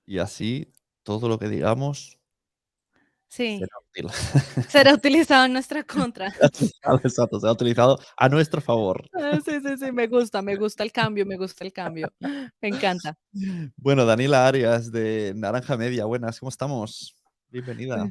y así todo lo que digamos Sí, será útil. será utilizado en nuestra contra. Será utilizado, exacto, será utilizado a nuestro favor. Sí, sí, sí, me gusta el cambio, me gusta el cambio. Me encanta. Bueno, Daniela Arias de Naranja Media, buenas, ¿cómo estamos? Bienvenida.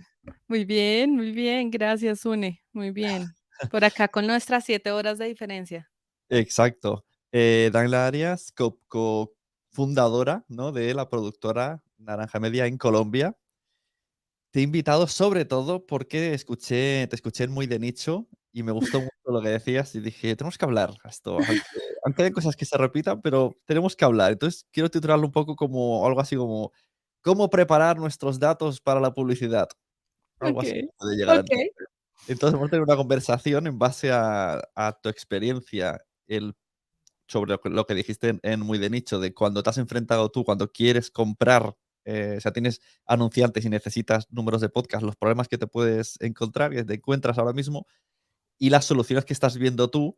Muy muy bien, gracias, Une, muy bien. Por acá con nuestras 7 horas de diferencia. Exacto. Daniela Arias, cofundadora, ¿no?, de la productora Naranja Media en Colombia. Te he invitado sobre todo porque te escuché en Muy de Nicho y me gustó mucho lo que decías y dije: "Tenemos que hablar esto, aunque hay cosas que se repitan, pero tenemos que hablar". Entonces, quiero titularlo un poco como algo así como: "¿Cómo preparar nuestros datos para la publicidad?". Algo así Okey, puede llegar a entender. okey. Entonces, vamos a tener una conversación en base a tu experiencia, sobre lo que dijiste en Muy de Nicho, de cuando te has enfrentado tú, cuando quieres comprar, o sea, tienes anunciantes y necesitas números de podcast, los problemas que te puedes encontrar, que te encuentras ahora mismo, y las soluciones que estás viendo tú,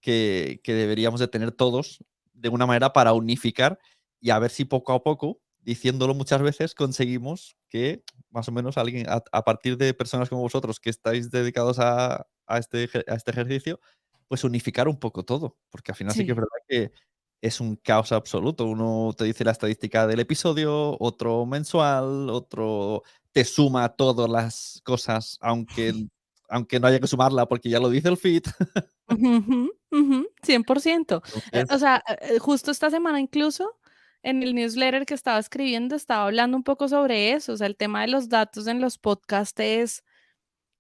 que deberíamos de tener todos de una manera para unificar y a ver si poco a poco, diciéndolo muchas veces, conseguimos que más o menos alguien, a partir de personas como vosotros que estáis dedicados a este ejercicio, pues unificar un poco todo, porque al final sí que es Sí. verdad que es un caos absoluto. Uno te dice la estadística del episodio, otro mensual, otro te suma todas las cosas, aunque no haya que sumarla porque ya lo dice el feed. Ujú, ujú, 100%. O Entonces, sea, justo esta semana incluso, en el newsletter que estaba escribiendo, estaba hablando un poco sobre eso, o sea, el tema de los datos en los podcasts es,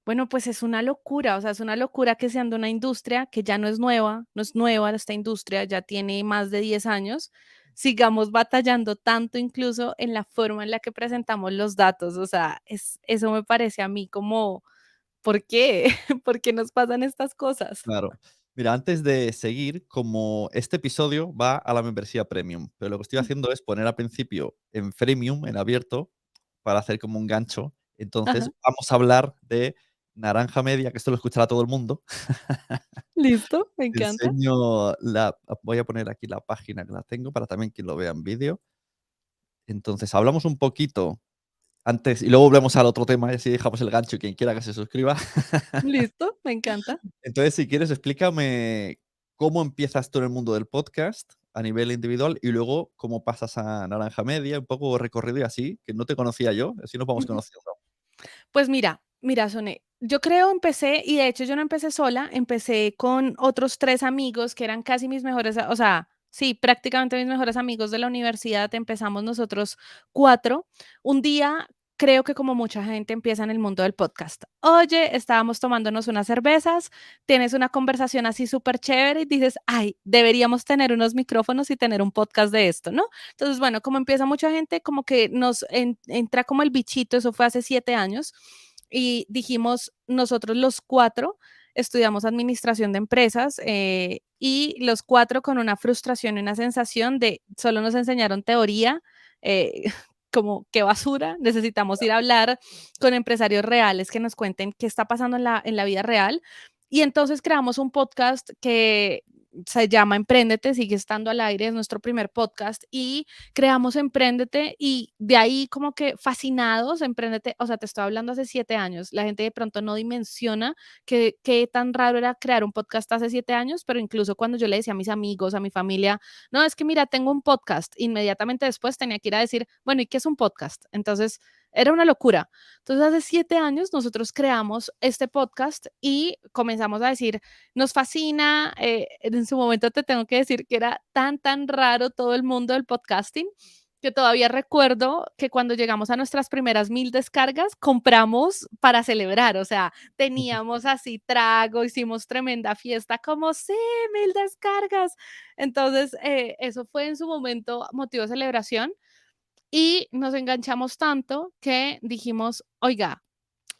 bueno, pues es una locura, o sea, es una locura que sean de una industria que ya no es nueva, no es nueva esta industria, ya tiene más de 10 años, sigamos batallando tanto incluso en la forma en la que presentamos los datos, o sea, eso me parece a mí como, ¿por qué? ¿Por qué nos pasan estas cosas? claro. Mira, antes de seguir, como este episodio va a la membresía premium, pero lo que estoy haciendo es poner al principio en freemium, en abierto, para hacer como un gancho. Ajá, Entonces, vamos a hablar de Naranja Media, que esto lo escuchará todo el mundo. listo, me Te encanta. enseño voy a poner aquí la página que la tengo para también quien lo vea en vídeo. Entonces, hablamos un poquito antes y luego volvemos al otro tema y así dejamos el gancho y quien quiera que se suscriba. Listo, me encanta. Entonces, si quieres, explícame cómo empiezas tú en el mundo del podcast a nivel individual y luego cómo pasas a Naranja Media, un poco recorrido y así, que no te conocía yo, así nos vamos Ujú. conociendo. Pues mira, Soné, yo creo empecé, y de hecho yo no empecé sola, empecé con otros 3 amigos que eran casi mis mejores, o sea, sí, prácticamente mis mejores amigos de la universidad, empezamos nosotros 4. Un día, creo que como mucha gente empieza en el mundo del podcast. Oye, estábamos tomándonos unas cervezas, tienes una conversación así súper chévere y dices: "Ay, deberíamos tener unos micrófonos y tener un podcast de esto", ¿no? Entonces, bueno, como empieza mucha gente, como que nos entra como el bichito, eso fue hace 7 años, y dijimos, nosotros los 4 estudiamos administración de empresas, y los 4 con una frustración y una sensación de solo nos enseñaron teoría, eh, como qué basura, necesitamos ir a hablar con empresarios reales que nos cuenten qué está pasando en la vida real. Y entonces creamos un podcast que se llama Empréndete, sigue estando al aire, es nuestro primer podcast y creamos Empréndete y de ahí como que fascinados, Empréndete, o sea, te estoy hablando hace 7 años, la gente de pronto no dimensiona que qué tan raro era crear un podcast hace 7 años, pero incluso cuando yo le decía a mis amigos, a mi familia, no, es que mira, tengo un podcast, inmediatamente después tenía que ir a decir, bueno, ¿y qué es un podcast? Entonces, era una locura. Entonces, hace 7 años nosotros creamos este podcast y comenzamos a decir, nos fascina, en su momento te tengo que decir que era tan raro todo el mundo del podcasting, que todavía recuerdo que cuando llegamos a nuestras primeras 1000 descargas, compramos para celebrar, o sea, teníamos así trago, hicimos tremenda fiesta, como, sí, 1000 descargas. Entonces, eso fue en su momento motivo de celebración y nos enganchamos tanto que dijimos, oiga,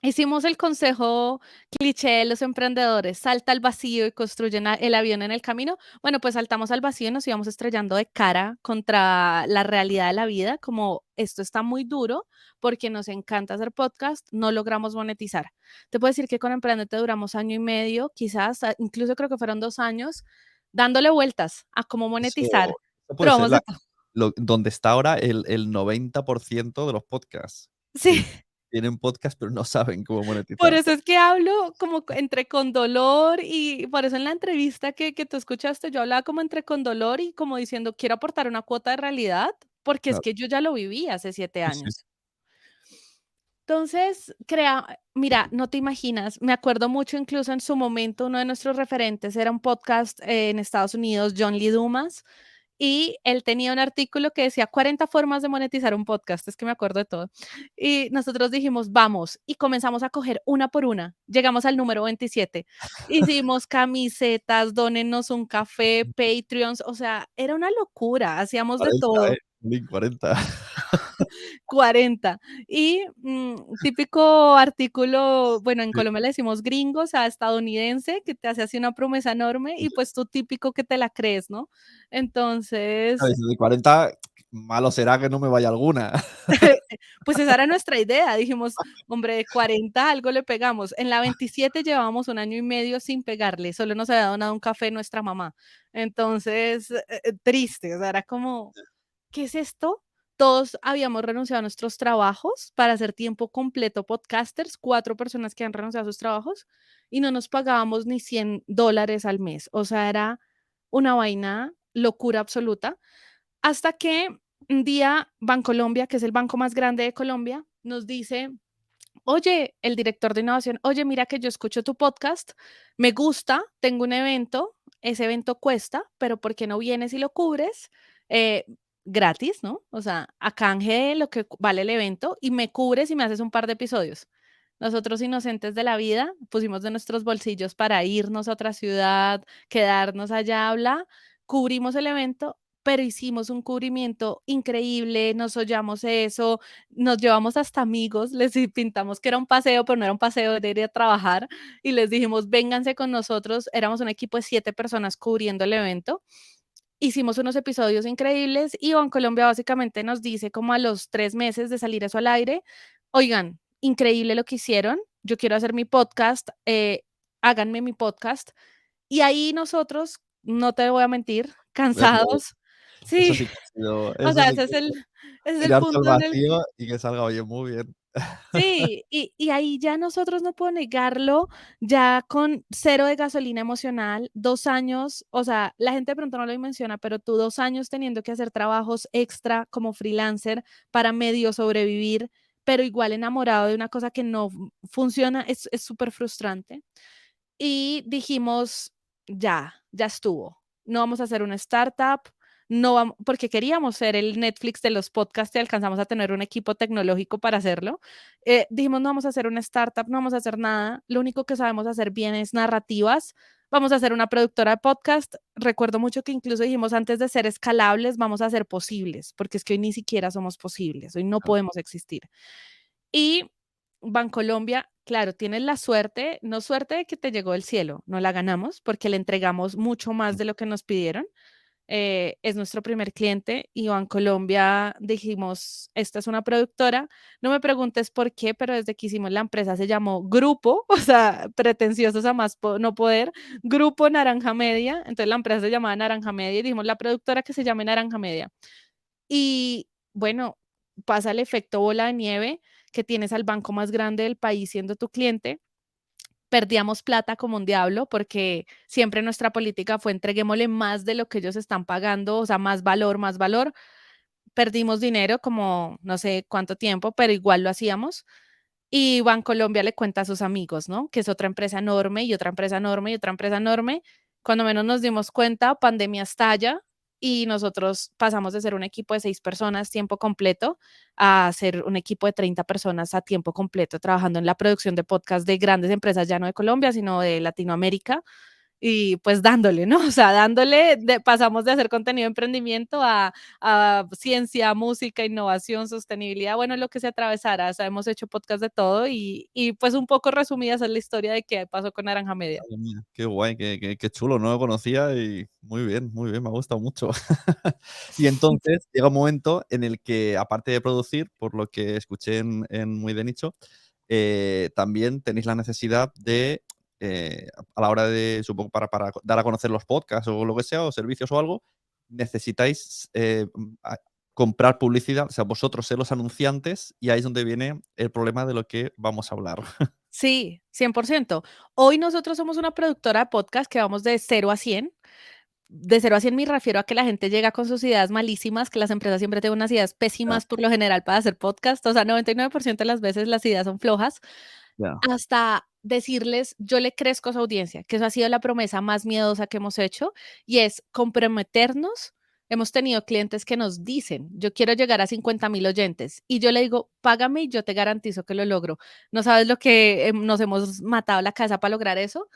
hicimos el consejo cliché de los emprendedores, salta al vacío y construyen el avión en el camino. Bueno, pues saltamos al vacío y nos íbamos estrellando de cara contra la realidad de la vida, como esto está muy duro porque nos encanta hacer podcast, no logramos monetizar. Te puedo decir que con Emprendete duramos año y medio, quizás, incluso creo que fueron 2 años, dándole vueltas a cómo monetizar. Eso puede ser Probamos la de todo. donde está ahora el 90% de los podcasts, Sí. que tienen podcast, pero no saben cómo Por monetizar. eso es que hablo como entre con dolor y por eso en la entrevista que tú escuchaste, yo hablaba como entre con dolor y como diciendo: "Quiero aportar una cuota de realidad", porque es Claro. que yo ya lo viví hace 7 Sí, sí. años. Entonces, mira, no te imaginas, me acuerdo mucho, incluso en su momento, uno de nuestros referentes era un podcast, en Estados Unidos, John Lee Dumas, y él tenía un artículo que decía 40 formas de monetizar un podcast, es que me acuerdo de todo. Y nosotros dijimos: "Vamos", y comenzamos a coger una por una. Llegamos al número 27. Hicimos camisetas, dónennos un café, Patreons, o sea, era una locura, hacíamos de 40, todo. Jolín, 40. 40. Y, típico artículo, bueno, en Sí, Colombia le decimos gringo, o sea, estadounidense, que te hace así una promesa enorme sí. y, pues, tú típico que te la crees, ¿no? Entonces, ¿Sabes? De 40, malo será que no me vaya alguna. pues esa era nuestra idea. Dijimos: "Hombre, de 40 algo le pegamos". En la 27 llevábamos un año y medio sin pegarle, solo nos había donado un café nuestra mamá. Entonces, triste, o sea, era como ¿qué es esto? Todos habíamos renunciado a nuestros trabajos para hacer tiempo completo podcasters, 4 personas que han renunciado a sus trabajos y no nos pagábamos ni $100 al mes. O sea, era una vaina, locura absoluta, hasta que un día Bancolombia, que es el banco más grande de Colombia, nos dice: "Oye", el director de innovación: "Oye, mira que yo escucho tu podcast, me gusta, tengo un evento, ese evento cuesta, pero ¿por qué no vienes y lo cubres, eh, gratis?", ¿no? O sea, a canje de lo que vale el evento y me cubres y me haces un par de episodios. Nosotros, inocentes de la vida, pusimos de nuestros bolsillos para irnos a otra ciudad, quedarnos allá, bla, cubrimos el evento, pero hicimos un cubrimiento increíble, nos hollamos eso, nos llevamos hasta amigos, les pintamos que era un paseo, pero no era un paseo, era ir a trabajar, y les dijimos: "Vénganse con nosotros". Éramos un equipo de 7 personas cubriendo el evento. Hicimos unos episodios increíbles y Bancolombia básicamente nos dice como a los 3 meses de salir eso al aire: "Oigan, increíble lo que hicieron, yo quiero hacer mi podcast, háganme mi podcast". Y ahí nosotros, no te voy a mentir, Verlo, cansados. eso Sí, sí que ha sido, o eso sea, sí que ese es el tirarte al punto en el vacío y que salga, oye, muy bien. sí, y ahí ya nosotros, no puedo negarlo, ya con cero de gasolina emocional, 2 años, o sea, la gente de pronto no lo menciona, pero tú 2 años teniendo que hacer trabajos extra como freelancer para medio sobrevivir, pero igual enamorado de una cosa que no funciona, es súper frustrante. Y dijimos: "Ya estuvo. No vamos a hacer una startup, no vamos", porque queríamos ser el Netflix de los podcasts y alcanzamos a tener un equipo tecnológico para hacerlo. Dijimos: "No vamos a hacer una startup, no vamos a hacer nada. Lo único que sabemos hacer bien es narrativas. Vamos a hacer una productora de podcast". Recuerdo mucho que incluso dijimos: "Antes de ser escalables, vamos a ser posibles", porque es que hoy ni siquiera somos posibles, hoy no Claro, podemos existir. Y Bancolombia, claro, tienes la suerte, no suerte de que te llegó del cielo, no la ganamos porque le entregamos mucho más de lo que nos pidieron. Es nuestro primer cliente y Bancolombia dijimos, esta es una productora. No me preguntes por qué, pero desde que hicimos la empresa se llamó Grupo, o sea, pretenciosos a más no poder, Grupo Naranja Media. Entonces la empresa se llamaba Naranja Media y dijimos la productora que se llame Naranja Media. Y bueno, pasa el efecto bola de nieve, que tienes al banco más grande del país siendo tu cliente. Perdíamos plata como un diablo, porque siempre nuestra política fue entreguémosle más de lo que ellos están pagando, o sea, más valor, más valor. Perdimos dinero como no sé cuánto tiempo, pero igual lo hacíamos. Y Bancolombia le cuenta a sus amigos, ¿no? Que es otra empresa enorme, y otra empresa enorme, y otra empresa enorme. Cuando menos nos dimos cuenta, pandemia estalla y nosotros pasamos de ser un equipo de 6 personas tiempo completo a ser un equipo de 30 personas a tiempo completo, trabajando en la producción de podcast de grandes empresas, ya no de Colombia, sino de Latinoamérica. Y pues dándole, ¿no? O sea, dándole, pasamos de hacer contenido de emprendimiento a ciencia, música, innovación, sostenibilidad, bueno, lo que se atravesara. O sea, hemos hecho podcast de todo y pues un poco resumida esa es la historia de qué pasó con Naranja Media. Madre mía, qué guay, qué chulo, no lo conocía y muy bien, me ha gustado mucho. Y entonces llega un momento en el que, aparte de producir, por lo que escuché en Muy de Nicho, también tenéis la necesidad de, a la hora de, supongo, para dar a conocer los podcasts o lo que sea, o servicios o algo, necesitáis comprar publicidad, o sea, vosotros ser los anunciantes, y ahí es donde viene el problema de lo que vamos a hablar. Sí, 100%. Hoy nosotros somos una productora de podcast que vamos de 0 a 100. De 0 a 100 me refiero a que la gente llega con sus ideas malísimas, que las empresas siempre tienen unas ideas Ya, pésimas por lo general para hacer podcast. O sea, 99% de las veces las ideas son flojas. ya. Hasta decirles, yo le crezco a su audiencia, que eso ha sido la promesa más miedosa que hemos hecho, y es comprometernos. Hemos tenido clientes que nos dicen, yo quiero llegar a 50,000 oyentes, y yo le digo, págame y yo te garantizo que lo logro. No sabes lo que nos hemos matado la cabeza para lograr eso,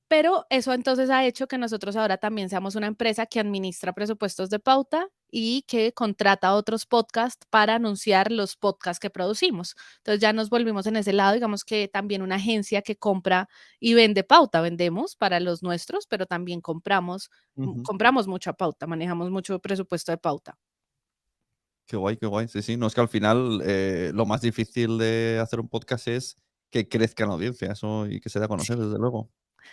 pero eso entonces ha hecho que nosotros ahora también seamos una empresa que administra presupuestos de pauta y que contrata a otros podcasts para anunciar los podcasts que producimos. Entonces ya nos volvimos en ese lado, digamos que también una agencia que compra y vende pauta, vendemos para los nuestros, pero también compramos, Ujú. compramos mucha pauta, manejamos mucho presupuesto de pauta. Qué guay, qué guay. Sí, sí. No, es que al final lo más difícil de hacer un podcast es que crezca en la audiencia, eso, y que se dé a conocer, desde luego.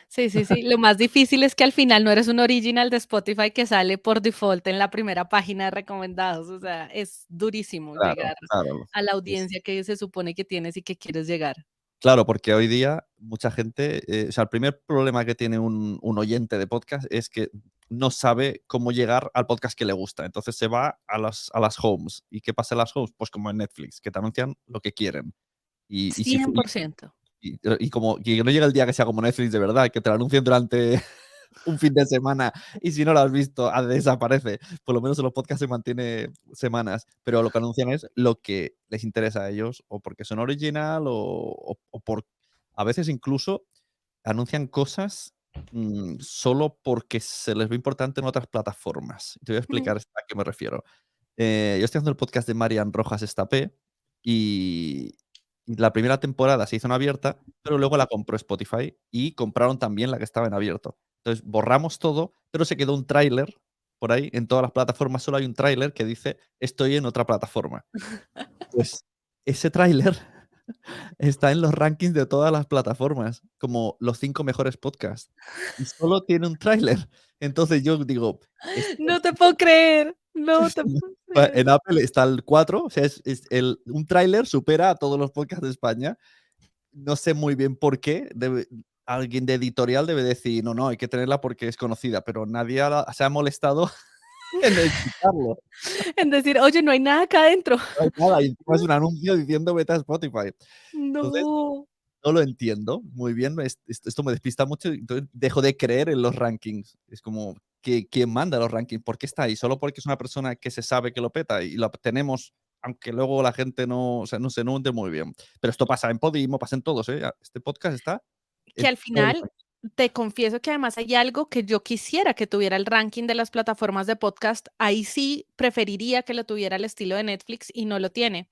Sí, sí, sí. Lo más difícil es que al final no eres un original de Spotify que sale por default en la primera página de recomendados. O sea, es durísimo Claro, llegar claro. a la Sí, sí. audiencia que se supone que tienes y que quieres llegar. Claro, porque hoy día mucha gente, o sea, el primer problema que tiene un oyente de podcast es que no sabe cómo llegar al podcast que le gusta. Entonces se va a las homes. ¿Y qué pasa en las homes? Pues como en Netflix, que te anuncian lo que quieren. Y si fu- 100%. y como que no llega el día que sea como Netflix de verdad, que te lo anuncien durante un fin de semana, y si no lo has visto, desaparece. Por lo menos en los podcasts se mantiene semanas, pero lo que anuncian es lo que les interesa a ellos, o porque son original, o por a veces incluso anuncian cosas, solo porque se les ve importante en otras plataformas. Te voy a Ujú. explicar a qué me refiero. Yo estoy haciendo el podcast de Marian Rojas Estapé, y la primera temporada se hizo en abierta, pero luego la compró Spotify y compraron también la que estaba en abierto. Entonces borramos todo, pero se quedó un tráiler por ahí. En todas las plataformas solo hay un tráiler que dice: "Estoy en otra plataforma". Pues ese tráiler está en los rankings de todas las plataformas, como los 5 mejores podcasts, y solo tiene un tráiler. Entonces yo digo, esto No te puedo creer, sí, no te sí. puedo creer. En Apple está el 4, o sea, es un tráiler supera a todos los podcasts de España. No sé muy bien por qué, alguien de editorial debe decir: "No, no, hay que tenerla porque es conocida", pero nadie se ha molestado en explicarlo. En decir, oye, no hay nada acá adentro. No hay nada, y encima es un anuncio diciendo: "Vete a Spotify". Entonces, No. no lo entiendo muy bien, esto me despista mucho, y entonces dejo de creer en los rankings. Es como, ¿quién manda los rankings? ¿Por qué está ahí? ¿Solo porque es una persona que se sabe que lo peta y lo tenemos, aunque luego la gente no, o sea, no sé, no entiendo muy bien? Pero esto pasa en Podimo, pasa en todos, ¿eh? Este podcast está Que en al todos los final, rankings. te confieso que además hay algo que yo quisiera que tuviera el ranking de las plataformas de podcast. Ahí sí preferiría que lo tuviera el estilo de Netflix y no lo tiene.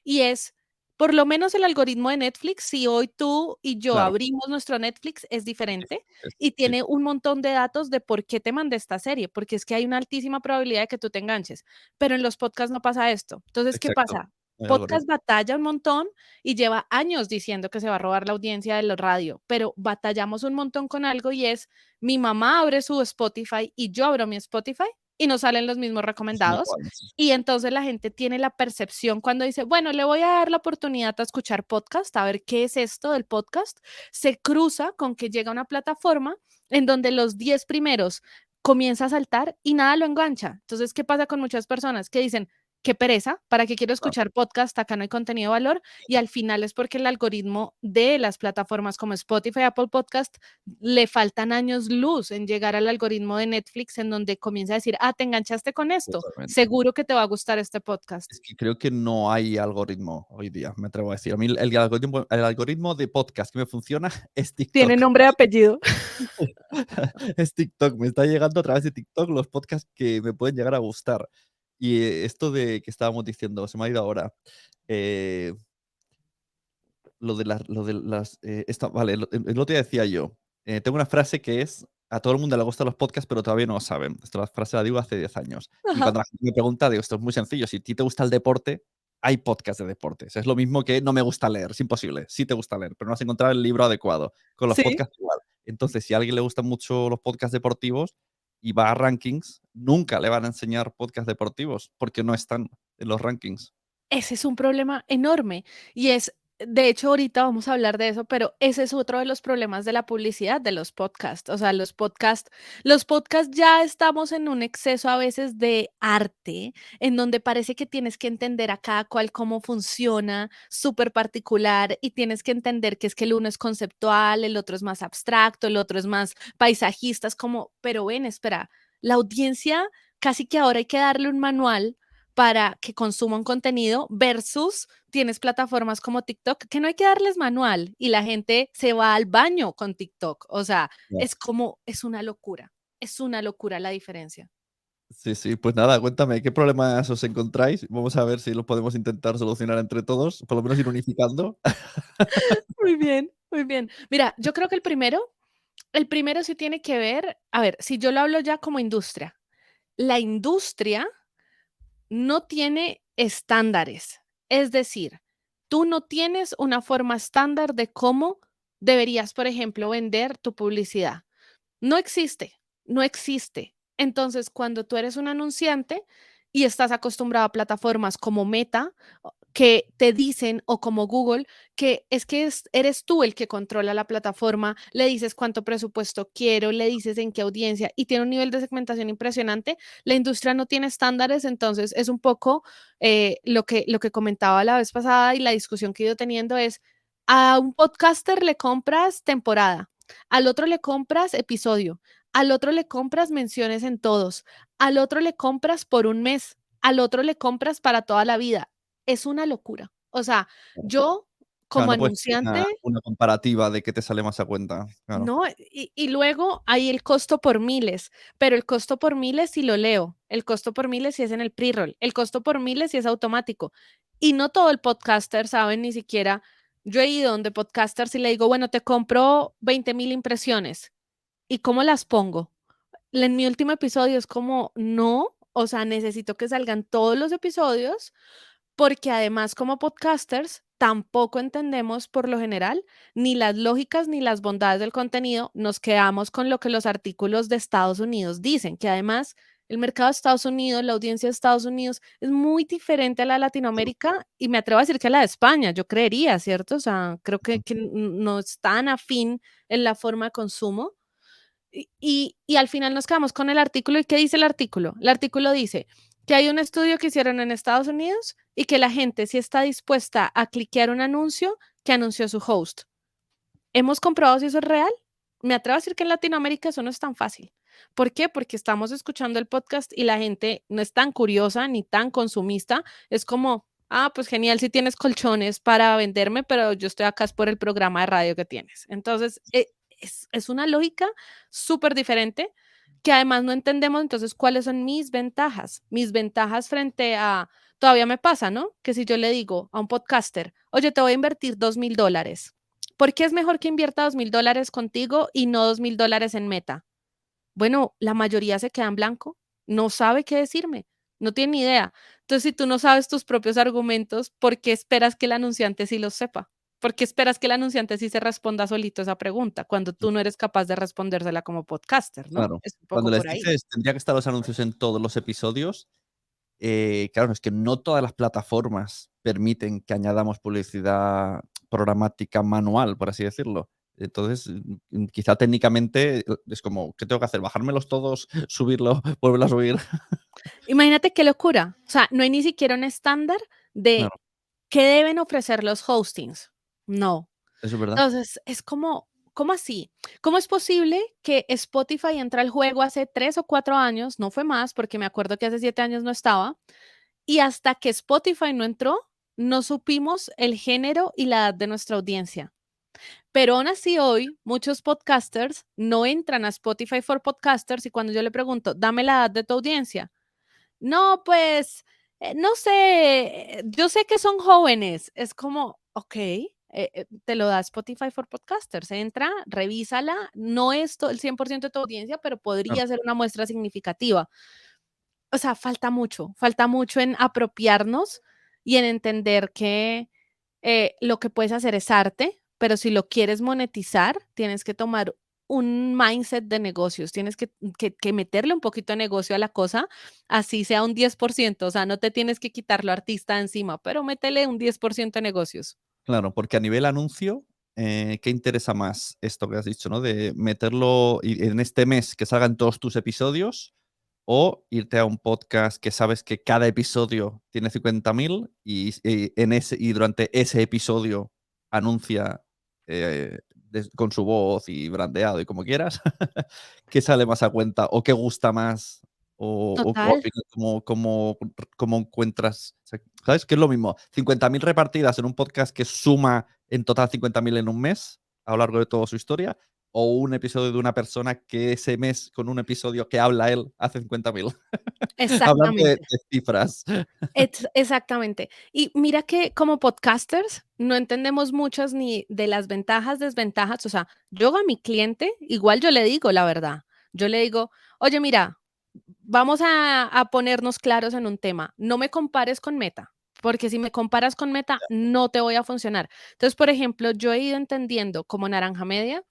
Y es, por lo menos el algoritmo de Netflix, si hoy tú y yo Claro, abrimos nuestro Netflix, es diferente y sí, tiene un montón de datos de por qué te mandé esta serie, porque es que hay una altísima probabilidad de que tú te enganches. Pero en los podcasts no pasa esto. Entonces, ¿qué exacto. pasa? El Podcast algoritmo. batalla un montón y lleva años diciendo que se va a robar la audiencia de la radio, pero batallamos un montón con algo y es, mi mamá abre su Spotify y yo abro mi Spotify y nos salen los mismos Son recomendados. iguales. Y entonces la gente tiene la percepción cuando dice, bueno, le voy a dar la oportunidad a escuchar podcast, a ver qué es esto del podcast, se cruza con que llega a una plataforma en donde los 10 primeros comienza a saltar y nada lo engancha. Entonces, ¿qué pasa con muchas personas que dicen, qué pereza, ¿para qué quiero Claro. escuchar podcast? Acá no hay contenido de valor. Y al final es porque el algoritmo de las plataformas como Spotify, Apple Podcast, le faltan años luz en llegar al algoritmo de Netflix en donde comienza a decir, ah, te enganchaste con esto, Totalmente. seguro que te va a gustar este podcast. Es que creo que no hay algoritmo hoy día, me atrevo a decir. A mí el algoritmo de podcast que me funciona es Tiene TikTok. nombre y apellido. Es TikTok, me está llegando a través de TikTok los podcasts que me pueden llegar a gustar. Y, esto de que estábamos diciendo, se me ha ido ahora, eh, lo de las, vale, el otro día decía yo, tengo una frase que es: "A todo el mundo le gustan los podcasts, pero todavía no lo saben". Esta frase la digo hace 10 años. Y Ajá. cuando la gente me pregunta, digo: "Esto es muy sencillo, si a ti te gusta el deporte, hay podcasts de deportes". Es lo mismo que no me gusta leer, es imposible. Sí te gusta leer, pero no has encontrado el libro adecuado. Con los Sí. podcasts igual. Entonces, si a alguien le gustan mucho los podcasts deportivos y va a rankings, nunca le van a enseñar podcast deportivos porque no están en los rankings. Ese es un problema enorme y de hecho, ahorita vamos a hablar de eso, pero ese es otro de los problemas de la publicidad de los podcasts. O sea, los podcasts ya estamos en un exceso a veces de arte, en donde parece que tienes que entender a cada cual cómo funciona, súper particular, y tienes que entender que es que el uno es conceptual, el otro es más abstracto, el otro es más paisajista, es como, pero ven, espera, la audiencia casi que ahora hay que darle un manual para que consuman contenido versus tienes plataformas como TikTok que no hay que darles manual y la gente se va al baño con TikTok. O sea, Ya. es una locura la diferencia. Sí, sí, pues nada, cuéntame, ¿qué problemas os encontráis? Vamos a ver si los podemos intentar solucionar entre todos, por lo menos ir unificando. Muy bien, muy bien. Mira, yo creo que el primero sí tiene que ver, a ver, si yo lo hablo ya como industria, la industria no tiene estándares. Es decir, tú no tienes una forma estándar de cómo deberías, por ejemplo, vender tu publicidad. No existe, no existe. Entonces, cuando tú eres un anunciante y estás acostumbrado a plataformas como Meta, que te dicen, o como Google, que es que eres tú el que controla la plataforma, le dices cuánto presupuesto quiero, le dices en qué audiencia y tiene un nivel de segmentación impresionante, la industria no tiene estándares, entonces es un poco lo que comentaba la vez pasada y la discusión que he ido teniendo es, a un podcaster le compras temporada, al otro le compras episodio, al otro le compras menciones en todos, al otro le compras por un mes, al otro le compras para toda la vida. Es una locura. O sea, yo Claro, como no puedes hacer una anunciante, una comparativa de qué te sale más a cuenta, claro. no, y luego hay el costo por miles, pero el costo por miles sí lo leo, el costo por miles sí es en el pre-roll, el costo por miles sí es automático. Y no todo el podcaster sabe ni siquiera, yo he ido donde podcasters y le digo, bueno, te compro 20,000 impresiones, ¿y cómo las pongo? En mi último episodio es como, no, o sea, necesito que salgan todos los episodios porque además como podcasters tampoco entendemos por lo general ni las lógicas ni las bondades del contenido, nos quedamos con lo que los artículos de Estados Unidos dicen, que además el mercado de Estados Unidos, la audiencia de Estados Unidos es muy diferente a la de Latinoamérica y me atrevo a decir que a la de España, yo creería, ¿cierto? O sea, creo que no es tan afín en la forma de consumo. Y al final nos quedamos con el artículo. ¿Y qué dice el artículo? El artículo dice que hay un estudio que hicieron en Estados Unidos y que la gente sí está dispuesta a cliquear un anuncio que anunció su host. ¿Hemos comprobado si eso es real? Me atrevo a decir que en Latinoamérica eso no es tan fácil. ¿Por qué? Porque estamos escuchando el podcast y la gente no es tan curiosa ni tan consumista. Es como, ah, pues genial si tienes colchones para venderme, pero yo estoy acá es por el programa de radio que tienes. Entonces, es una lógica súper diferente que además no entendemos entonces cuáles son mis ventajas. Mis ventajas frente a, todavía me pasa, ¿no? Que si yo le digo a un podcaster, oye, te voy a invertir $2,000. ¿Por qué es mejor que invierta $2,000 contigo y no $2,000 en Meta? Bueno, la mayoría se queda en blanco, no sabe qué decirme, no tiene ni idea. Entonces, si tú no sabes tus propios argumentos, ¿por qué esperas que el anunciante sí los sepa? ¿Por qué esperas que el anunciante sí se responda solito esa pregunta cuando tú no eres capaz de respondérsela como podcaster, ¿no? Claro. Es un Cuando poco les por ahí. dices: "Tendría que estar los anuncios en todos los episodios", claro, es que no todas las plataformas permiten que añadamos publicidad programática manual, por así decirlo. Entonces, quizá técnicamente, es como, ¿qué tengo que hacer? ¿Bajármelos todos, subirlo, volverlo a subir? Imagínate qué locura. O sea, no hay ni siquiera un estándar de Claro, qué deben ofrecer los hostings. No. eso es verdad. Entonces, es como, ¿cómo así? ¿Cómo es posible que Spotify entra al juego hace 3 o 4 años? No fue más, porque me acuerdo que hace 7 años no estaba. Y hasta que Spotify no entró, no supimos el género y la edad de nuestra audiencia. Pero aún así hoy, muchos podcasters no entran a Spotify for Podcasters y cuando yo le pregunto, dame la edad de tu audiencia. No, pues, no sé, yo sé que son jóvenes. Es como, okey, te lo da Spotify for Podcasters. Entra, revísala, no es el 100% de tu audiencia, pero Claro, podría ser una muestra significativa. O sea, falta mucho en apropiarnos y en entender que, lo que puedes hacer es arte, pero si lo quieres monetizar, tienes que tomar un mindset de negocios, tienes que meterle un poquito de negocio a la cosa, así sea un 10%, o sea, no te tienes que quitar lo artista de encima, pero métele un 10% de negocios. Claro, porque a nivel anuncio, ¿qué interesa más? Esto que has dicho, ¿no? De meterlo y en este mes que salgan todos tus episodios, o irte a un podcast que sabes que cada episodio tiene 50.000 y durante ese episodio anuncia, con su voz y brandeado y como quieras, ¿qué sale más a cuenta o qué gusta más? O al Total. final, ¿cómo encuentras? O sea, ¿sabes? Que es lo mismo, 50.000 repartidas en un podcast que suma en total 50.000 en un mes, a lo largo de toda su historia, o un episodio de una persona que ese mes, con un episodio que habla él, hace 50.000. Hablando de Exactamente. cifras. Exactamente. Y mira que como podcasters no entendemos muchas ni de las ventajas, desventajas. O sea, yo a mi cliente, igual yo le digo la verdad. Yo le digo, oye, mira, vamos a ponernos claros en un tema. No me compares con Meta, porque si me comparas con Meta, no te voy a funcionar. Entonces, por ejemplo, yo he ido entendiendo como Naranja Media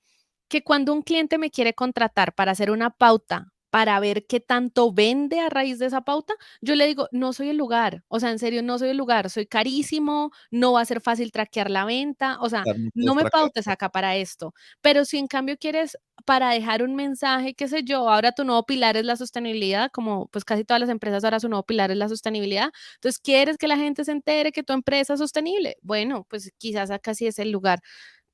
que cuando un cliente me quiere contratar para hacer una pauta, para ver qué tanto vende a raíz de esa pauta, yo le digo, no soy el lugar, o sea, en serio, no soy el lugar, soy carísimo, no va a ser fácil traquear la venta, o sea, Claro, no no puedes me traquear. pautes acá para esto, pero si en cambio quieres para dejar un mensaje, qué sé yo, ahora tu nuevo pilar es la sostenibilidad, como pues casi todas las empresas ahora su nuevo pilar es la sostenibilidad, entonces quieres que la gente se entere que tu empresa es sostenible, bueno, pues quizás acá sí es el lugar.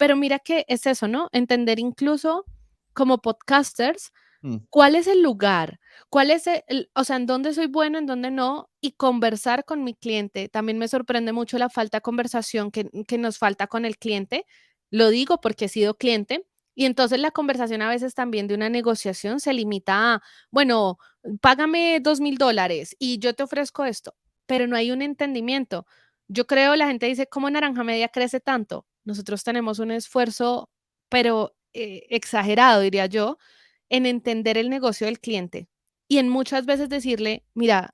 Pero mira que es eso, ¿no? Entender incluso como podcasters, Mm, ¿cuál es el lugar? ¿Cuál es o sea, en dónde soy bueno, en dónde no? Y conversar con mi cliente. También me sorprende mucho la falta de conversación que nos falta con el cliente. Lo digo porque he sido cliente. Y entonces la conversación a veces también de una negociación se limita a, bueno, págame $2,000 y yo te ofrezco esto, pero no hay un entendimiento. Yo creo, la gente dice, ¿cómo Naranja Media crece tanto? Nosotros tenemos un esfuerzo, pero exagerado, diría yo, en entender el negocio del cliente y en muchas veces decirle, mira,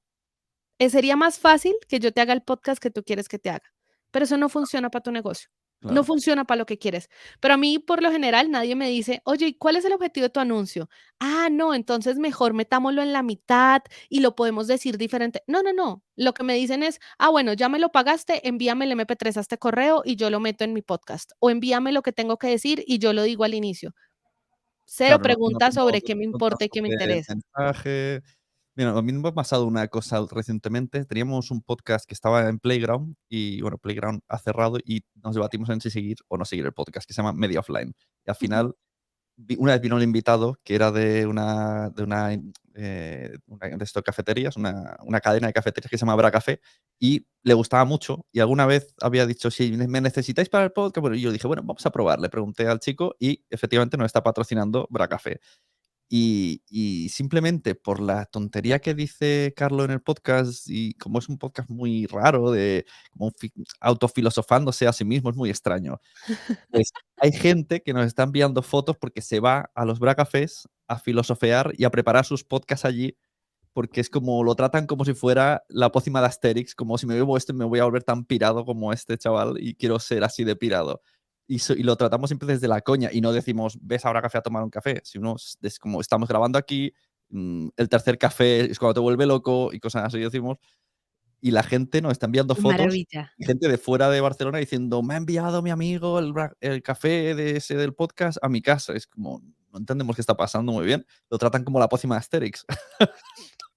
sería más fácil que yo te haga el podcast que tú quieres que te haga, pero eso no funciona para tu negocio, no claro, funciona para lo que quieres. Pero a mí, por lo general, nadie me dice, oye, ¿y cuál es el objetivo de tu anuncio? Ah, no, entonces mejor metámoslo en la mitad y lo podemos decir diferente. No, no, no. Lo que me dicen es, ah, bueno, ya me lo pagaste, envíame el MP3 a este correo y yo lo meto en mi podcast. O envíame lo que tengo que decir y yo lo digo al inicio. Cero claro, no preguntas sobre hacemos qué me preguntas importa y qué me sobre el interesa. mensaje. Mira, a mí me ha pasado una cosa recientemente. Teníamos un podcast que estaba en Playground y, bueno, Playground ha cerrado y nos debatimos en si seguir o no seguir el podcast, que se llama Media Offline. Y al Ujú. final, una vez vino un invitado que era una de estas cafeterías, una cadena de cafeterías que se llama Bra Café, y le gustaba mucho. Y alguna vez había dicho, si me necesitáis para el podcast, bueno, y yo dije, bueno, vamos a probar. Le pregunté al chico y efectivamente nos está patrocinando Bra Café. Y simplemente por la tontería que dice Carlo en el podcast, y como es un podcast muy raro, de como autofilosofándose a sí mismo, es muy extraño. Pues hay gente que nos está enviando fotos porque se va a los Bracafés a filosofear y a preparar sus podcasts allí, porque es como lo tratan como si fuera la pócima de Asterix, como si me bebo esto me voy a volver tan pirado como este chaval y quiero ser así de pirado. Y lo tratamos siempre desde la coña y no decimos, ves ahora café a tomar un café, sino es como estamos grabando aquí, el tercer café es cuando te vuelve loco y cosas así decimos, y la gente nos está enviando Qué fotos, maravilla. y gente de fuera de Barcelona diciendo: "Me ha enviado mi amigo el café de ese del podcast a mi casa". Es como, no entendemos qué está pasando muy bien. Lo tratan como la pócima de Asterix.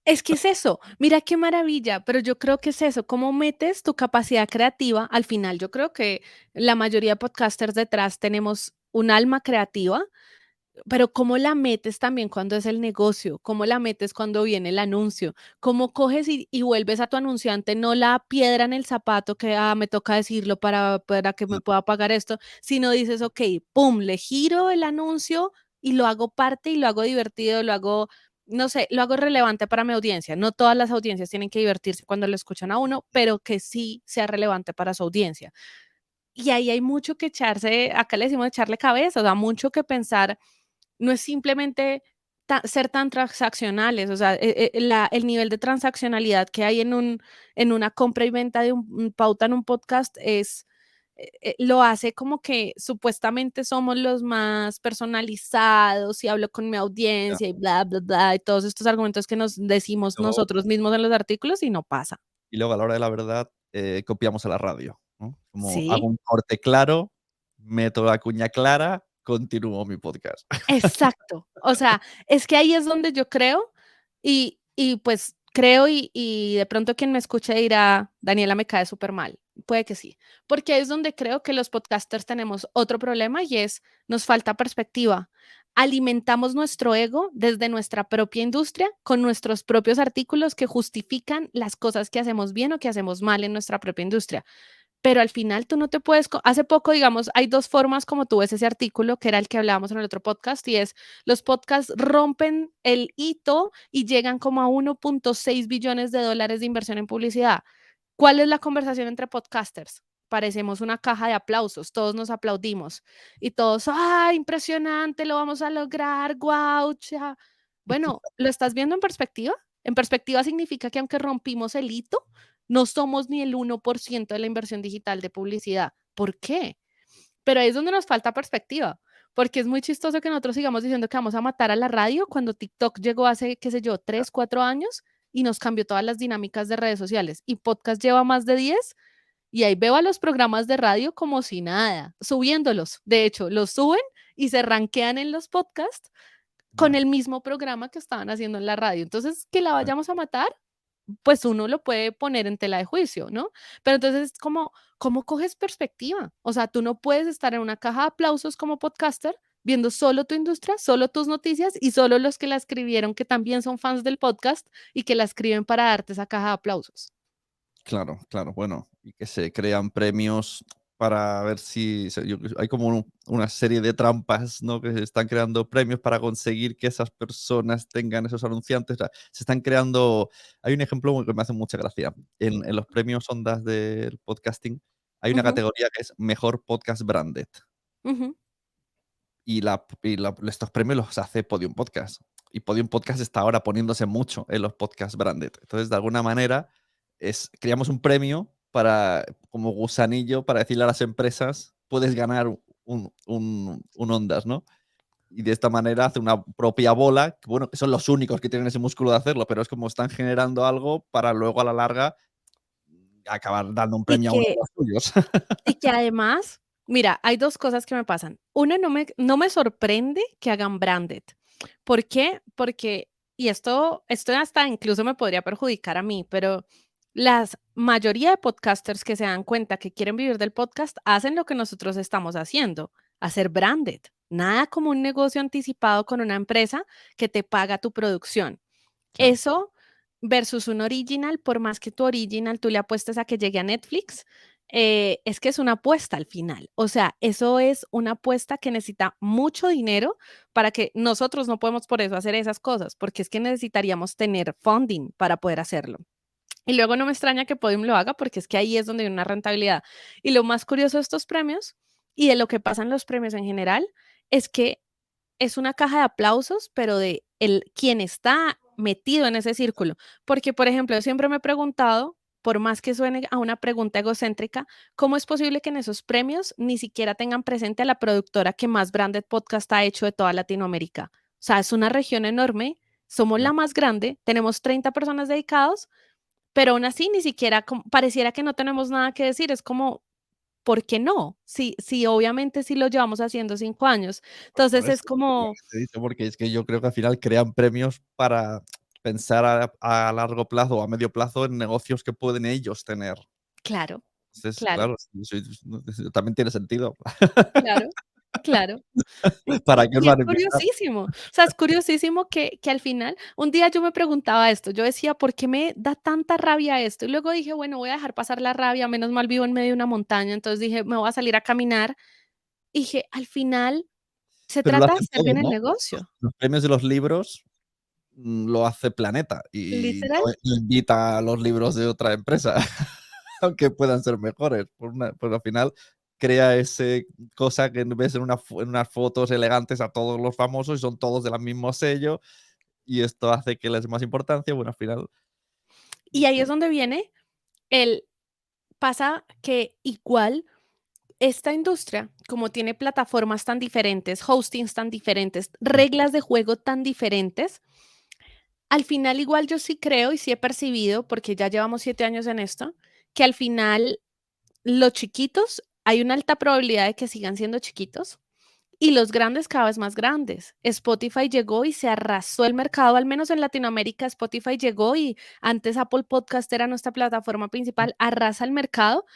Es que es eso, mira qué maravilla, pero yo creo que es eso, cómo metes tu capacidad creativa. Al final, yo creo que la mayoría de podcasters detrás tenemos un alma creativa, pero cómo la metes también cuando es el negocio, cómo la metes cuando viene el anuncio, cómo coges y vuelves a tu anunciante, no la piedra en el zapato que, me toca decirlo para que me pueda pagar esto, sino dices, ok, pum, le giro el anuncio y lo hago parte y lo hago divertido, lo hago, no sé, lo hago relevante para mi audiencia. No todas las audiencias tienen que divertirse cuando lo escuchan a uno, pero que sí sea relevante para su audiencia. Y ahí hay mucho que echarse, acá le decimos echarle cabeza, o sea, mucho que pensar, no es simplemente ser tan transaccionales, o sea, el nivel de transaccionalidad que hay en una compra y venta de un pauta en un podcast lo hace como que supuestamente somos los más personalizados y hablo con mi Ya. audiencia y bla, bla, bla, y todos estos argumentos que nos decimos Luego nosotros mismos en los artículos y no pasa. y luego a la hora de la verdad, copiamos a la radio, ¿no? Como hago Sí, un corte claro, meto la cuña clara, continúo mi podcast. exacto. O sea, es que ahí es donde yo creo y pues creo y de pronto quien me escuche dirá: "Daniela me cae súper mal". Puede que sí, porque ahí es donde creo que los podcasters tenemos otro problema y es, nos falta perspectiva. Alimentamos nuestro ego desde nuestra propia industria con nuestros propios artículos que justifican las cosas que hacemos bien o que hacemos mal en nuestra propia industria. Pero al final tú no te puedes hace poco, digamos, hay 2 formas como tú ves ese artículo, que era el que hablábamos en el otro podcast, y es, los podcasts rompen el hito y llegan como a 1.6 billones de inversión en publicidad. ¿Cuál es la conversación entre podcasters? Parecemos una caja de aplausos, todos nos aplaudimos y todos, ¡ay, impresionante, lo vamos a lograr, guau, cha! Bueno, ¿lo estás viendo en perspectiva? En perspectiva significa que aunque rompimos el hito, no somos ni el 1% de la inversión digital de publicidad. ¿Por qué? Pero ahí es donde nos falta perspectiva, porque es muy chistoso que nosotros sigamos diciendo que vamos a matar a la radio cuando TikTok llegó hace, qué sé yo, 3, 4 años y nos cambió todas las dinámicas de redes sociales. Y podcast lleva más de 10 y ahí veo a los programas de radio como si nada, subiéndolos. De hecho, los suben y se rankean en los podcasts con Ya, el mismo programa que estaban haciendo en la radio. Entonces, que la ya. vayamos a matar, pues uno lo puede poner en tela de juicio, ¿no? Pero entonces, ¿cómo coges perspectiva? O sea, tú no puedes estar en una caja de aplausos como podcaster viendo solo tu industria, solo tus noticias y solo los que la escribieron que también son fans del podcast y que la escriben para darte esa caja de aplausos. Claro, claro, bueno, y que se crean premios para ver si hay como una serie de trampas, ¿no? Que se están creando premios para conseguir que esas personas tengan esos anunciantes. O sea, se están creando. Hay un ejemplo que me hace mucha gracia. En los premios Ondas del podcasting hay una Ujú, categoría que es mejor podcast branded. ujú. Estos premios los hace Podium Podcast. Y Podium Podcast está ahora poniéndose mucho en los podcasts branded. Entonces, de alguna manera, creamos un premio para, como gusanillo, para decirle a las empresas, puedes ganar un Ondas, ¿no? Y de esta manera hace una propia bola, que bueno, que son los únicos que tienen ese músculo de hacerlo, pero es como están generando algo para luego a la larga acabar dando un Y premio a uno de que los suyos. Y que además, mira, hay 2 cosas que me pasan. Una, no me sorprende que hagan branded. ¿Por qué? Porque, y esto hasta incluso me podría perjudicar a mí, pero las mayoría de podcasters que se dan cuenta que quieren vivir del podcast, hacen lo que nosotros estamos haciendo, hacer branded. Nada como un negocio anticipado con una empresa que te paga tu producción. Claro, Eso versus un original, por más que tu original tú le apuestes a que llegue a Netflix, es que es una apuesta al final. O sea, eso es una apuesta que necesita mucho dinero para que nosotros no podemos por eso hacer esas cosas, porque es que necesitaríamos tener funding para poder hacerlo. Y luego no me extraña que Podium lo haga porque es que ahí es donde hay una rentabilidad. Y lo más curioso de estos premios y de lo que pasa en los premios en general es que es una caja de aplausos, pero de el quien está metido en ese círculo. Porque, por ejemplo, yo siempre me he preguntado, por más que suene a una pregunta egocéntrica, ¿cómo es posible que en esos premios ni siquiera tengan presente a la productora que más branded podcast ha hecho de toda Latinoamérica? O sea, es una región enorme, somos ya. la más grande, tenemos 30 personas dedicados, pero aún así ni siquiera pareciera que no tenemos nada que decir. Es como, ¿por qué no? Sí, obviamente sí lo llevamos haciendo 5 años. Por Entonces eso es como te he dicho, porque es que yo creo que al final crean premios para pensar a largo plazo o a medio plazo en negocios que pueden ellos tener. claro, Entonces, claro, claro, también tiene sentido. claro, claro. ¿Para Y qué os y es van a invitar? curiosísimo, o sea, es curiosísimo que al final un día yo me preguntaba esto, yo decía: "¿Por qué me da tanta rabia esto?". Y luego dije: "Bueno, voy a dejar pasar la rabia, menos mal vivo en medio de una montaña". Entonces dije: "Me voy a salir a caminar". Y dije: "Al final se Pero lo trata de hacen hacer todos, bien el ¿no? Los negocio". los premios de los libros, lo hace Planeta y Literal. no invita a los libros de otra empresa, aunque puedan ser mejores. Pues al final crea ese cosa que ves en unas fotos elegantes a todos los famosos y son todos del mismo sello, y esto hace que les dé más importancia. Bueno, al final, Y ahí es donde viene el pasa que igual esta industria, como tiene plataformas tan diferentes, hostings tan diferentes, reglas de juego tan diferentes, al final igual yo sí creo y sí he percibido, porque ya llevamos 7 años en esto, que al final los chiquitos, hay una alta probabilidad de que sigan siendo chiquitos y los grandes cada vez más grandes. Spotify llegó y se arrasó el mercado, al menos en Latinoamérica, Spotify llegó y antes Apple Podcast era nuestra plataforma principal, arrasa el mercado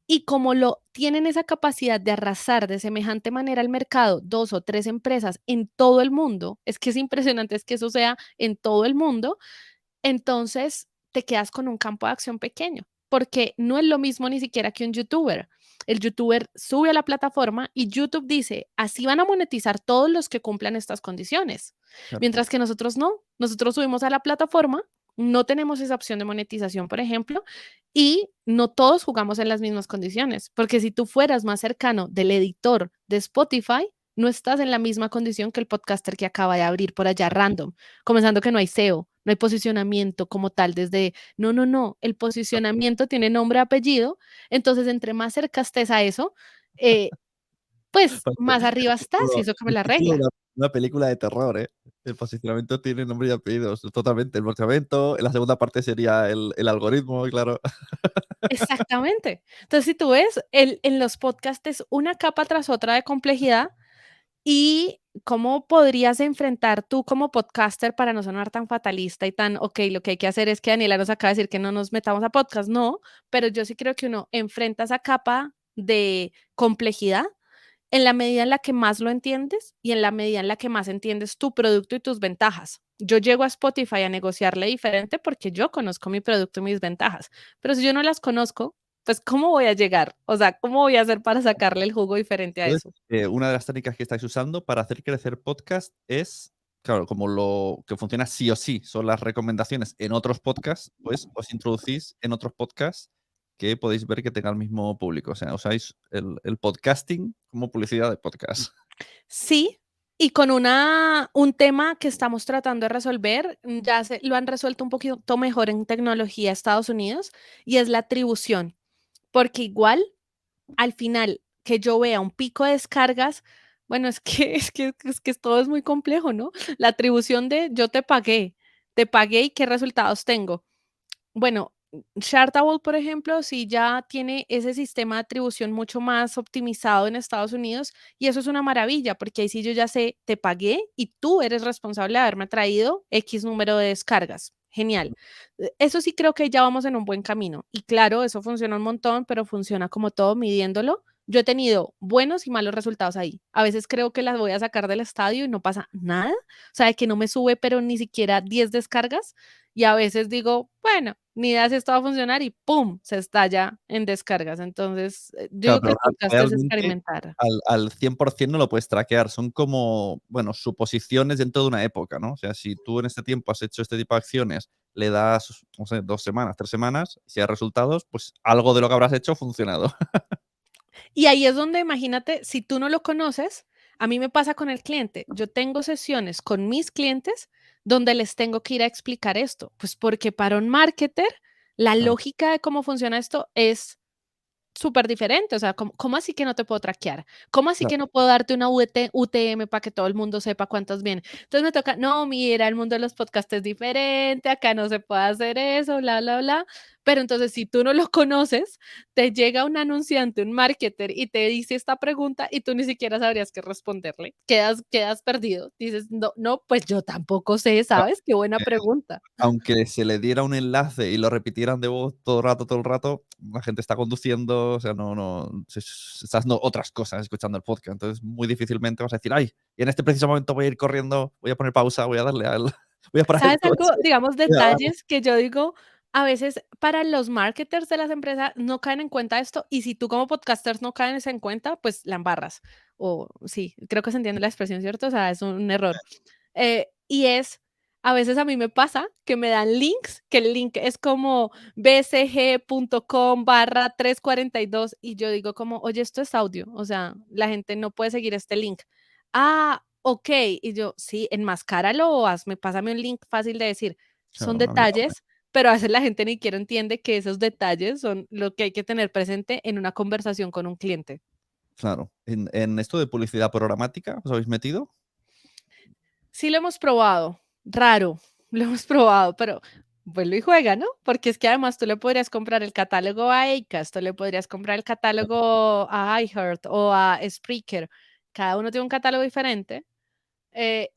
y como lo tienen esa capacidad de arrasar de semejante manera el mercado, 2 o 3 empresas en todo el mundo, es que es impresionante, es que eso sea en todo el mundo, entonces te quedas con un campo de acción pequeño, porque no es lo mismo ni siquiera que un youtuber. El youtuber sube a la plataforma y YouTube dice, así van a monetizar todos los que cumplan estas condiciones, Claro. mientras que nosotros no, nosotros subimos a la plataforma, no tenemos esa opción de monetización, por ejemplo, y no todos jugamos en las mismas condiciones, porque si tú fueras más cercano del editor de Spotify, no estás en la misma condición que el podcaster que acaba de abrir por allá random, comenzando que no hay SEO, no hay posicionamiento como tal desde, no, no, no, el posicionamiento tiene nombre, apellido, entonces entre más cerca estés a eso, eh, pues Parece más arriba estás y eso cambia el la título de regla. una película de terror, ¿eh? El posicionamiento tiene nombre y apellidos, totalmente. El posicionamiento, la segunda parte sería el algoritmo, claro. Exactamente. Entonces, si tú ves, en los podcasts es una capa tras otra de complejidad. ¿Y cómo podrías enfrentar tú como podcaster para no sonar tan fatalista y tan, okey, lo que hay que hacer es que Daniela nos acaba de decir que no nos metamos a podcast? No, pero yo sí creo que uno enfrenta esa capa de complejidad en la medida en la que más lo entiendes y en la medida en la que más entiendes tu producto y tus ventajas. Yo llego a Spotify a negociarle diferente porque yo conozco mi producto y mis ventajas, pero si yo no las conozco, pues, ¿cómo voy a llegar? O sea, ¿cómo voy a hacer para sacarle el jugo diferente a Entonces, eso? una de las técnicas que estáis usando para hacer crecer podcast es, claro, como lo que funciona sí o sí son las recomendaciones en otros podcasts, pues os introducís en otros podcasts que podéis ver que tenga el mismo público. O sea, usáis el podcasting como publicidad de podcast. Sí, y con un tema que estamos tratando de resolver, ya se lo han resuelto un poquito mejor en tecnología Estados Unidos, y es la atribución, porque igual, al final, que yo vea un pico de descargas, bueno, es que es que todo es muy complejo, ¿no? La atribución de yo te pagué y qué resultados tengo. Bueno, Chartable, por ejemplo, sí ya tiene ese sistema de atribución mucho más optimizado en Estados Unidos y eso es una maravilla, porque ahí sí yo ya sé, te pagué y tú eres responsable de haberme traído X número de descargas. Genial. Eso sí creo que ya vamos en un buen camino. Y claro, eso funciona un montón, pero funciona como todo midiéndolo. Yo he tenido buenos y malos resultados ahí. A veces creo que las voy a sacar del estadio y no pasa nada. O sea, de que no me sube, pero ni siquiera 10 descargas. Y a veces digo, bueno, ni idea si esto va a funcionar y ¡pum! Se estalla en descargas. Entonces, yo Claro, digo que pero el podcast es realmente experimentar. al 100% no lo puedes traquear. Son como, bueno, suposiciones dentro de una época, ¿no? O sea, si tú en este tiempo has hecho este tipo de acciones, le das, no sé, 2 semanas, 3 semanas, si hay resultados, pues algo de lo que habrás hecho ha funcionado. Y ahí es donde, imagínate, si tú no lo conoces, a mí me pasa con el cliente. Yo tengo sesiones con mis clientes donde les tengo que ir a explicar esto, pues porque para un marketer, la Claro, lógica de cómo funciona esto es súper diferente, o sea, ¿cómo así que no te puedo traquear? ¿Cómo así que claro. no puedo darte una UTM para que todo el mundo sepa cuántos vienen? Entonces me toca, no, mira, el mundo de los podcasts es diferente, acá no se puede hacer eso, bla, bla, bla. Pero entonces, si tú no lo conoces, te llega un anunciante, un marketer y te dice esta pregunta y tú ni siquiera sabrías qué responderle. Quedas perdido. Dices, no, no, pues yo tampoco sé, ¿sabes? Qué buena pregunta. Aunque se le diera un enlace y lo repitieran de voz todo el rato, la gente está conduciendo, o sea, se está haciendo otras cosas escuchando el podcast. Entonces, muy difícilmente vas a decir: "Ay, y en este preciso momento voy a ir corriendo, voy a poner pausa, voy a darle al voy a parar el ¿Sabes algo? coche, Digamos, voy a darle". detalles que yo digo, a veces para los marketers de las empresas no caen en cuenta esto, y si tú como podcasters no caes en cuenta, pues la embarras. O sí, creo que se entiende la expresión, ¿cierto? O sea, es un error. Y es, a veces a mí me pasa que me dan links, que el link es como bcg.com/342 y yo digo como, oye, esto es audio, o sea, la gente no puede seguir este link. Ah, ok. Y yo, sí, enmascáralo o hazme, pásame un link fácil de decir, son Claro, amigable. detalles, pero a veces la gente ni siquiera entiende que esos detalles son lo que hay que tener presente en una conversación con un cliente. Claro. ¿En esto de publicidad programática os habéis metido? Sí lo hemos probado, raro, lo hemos probado, pero vuelve y juega, ¿no? Porque es que además tú le podrías comprar el catálogo a Acast, o le podrías comprar el catálogo a iHeart o a Spreaker. Cada uno tiene un catálogo diferente,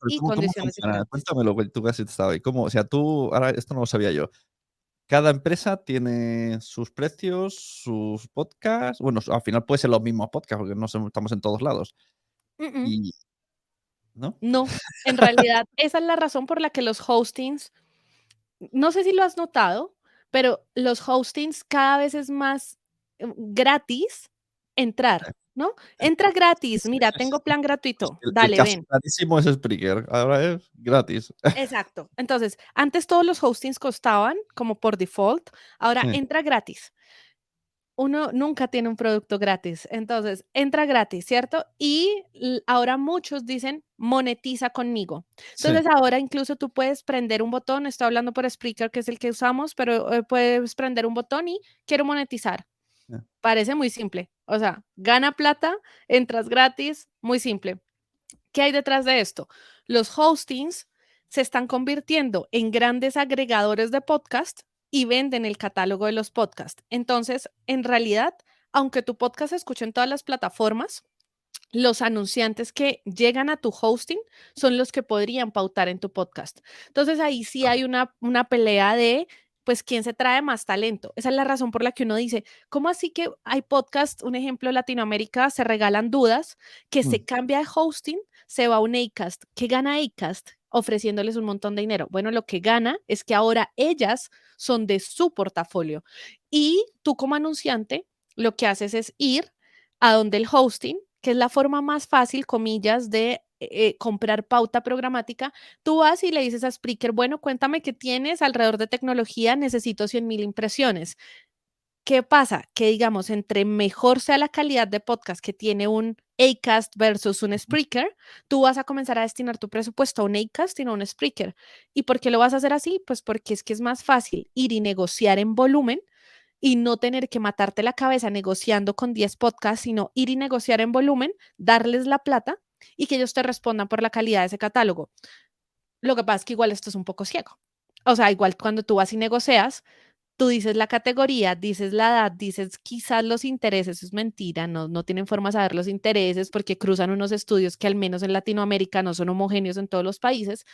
Pero y ¿cómo condiciones funciona? diferentes. Cuéntamelo, que tú que has estado ahí. ¿Cómo? O sea, tú ahora esto no lo sabía yo. Cada empresa tiene sus precios, sus podcasts. Bueno, al final puede ser los mismos podcasts, porque no estamos en todos lados. Mm, mm, Y ¿no? no, en realidad esa es la razón por la que los hostings, no sé si lo has notado, pero los hostings cada vez es más, gratis entrar, ¿no? Entra Sí, gratis, sí, mira, sí, sí, tengo sí. plan Pues gratuito, el dale, casi ven. gratísimo es Spreaker, ahora es gratis. Exacto. Entonces, antes todos los hostings costaban como por default, ahora Sí, entra gratis. Uno nunca tiene un producto gratis, entonces entra gratis, ¿cierto? Y ahora muchos dicen monetiza conmigo. sí, Entonces ahora incluso tú puedes prender un botón, estoy hablando por Spreaker, que es el que usamos, pero puedes prender un botón y quiero monetizar. ya, Parece muy simple. O sea, gana plata, entras gratis, muy simple. ¿Qué hay detrás de esto? Los hostings se están convirtiendo en grandes agregadores de podcast y venden el catálogo de los podcasts. Entonces, en realidad, aunque tu podcast se escuche en todas las plataformas, los anunciantes que llegan a tu hosting son los que podrían pautar en tu podcast. Entonces ahí sí claro. hay una pelea de, pues, quién se trae más talento. Esa es la razón por la que uno dice, ¿cómo así que hay podcast? Un ejemplo, Latinoamérica se regalan dudas, que Mm, se cambia de hosting, se va a un Acast. ¿Qué gana Acast? Ofreciéndoles un montón de dinero. Bueno, lo que gana es que ahora ellas son de su portafolio y tú como anunciante lo que haces es ir a donde el hosting, que es la forma más fácil, comillas, de comprar pauta programática. Tú vas y le dices a Spreaker, bueno, cuéntame qué tienes alrededor de tecnología, necesito 100,000 impresiones. ¿Qué pasa? Que digamos, entre mejor sea la calidad de podcast que tiene un Acast versus un ujú, Spreaker, tú vas a comenzar a destinar tu presupuesto a un Acast y no a un Spreaker. ¿Y por qué lo vas a hacer así? Pues porque es que es más fácil ir y negociar en volumen y no tener que matarte la cabeza negociando con 10 podcasts, sino ir y negociar en volumen, darles la plata y que ellos te respondan por la calidad de ese catálogo. Lo que pasa es que igual esto es un poco ciego. O sea, igual cuando tú vas y negocias, tú dices la categoría, dices la edad, dices quizás los intereses, es mentira, no tienen forma de saber los intereses porque cruzan unos estudios que al menos en Latinoamérica no son homogéneos en todos los países,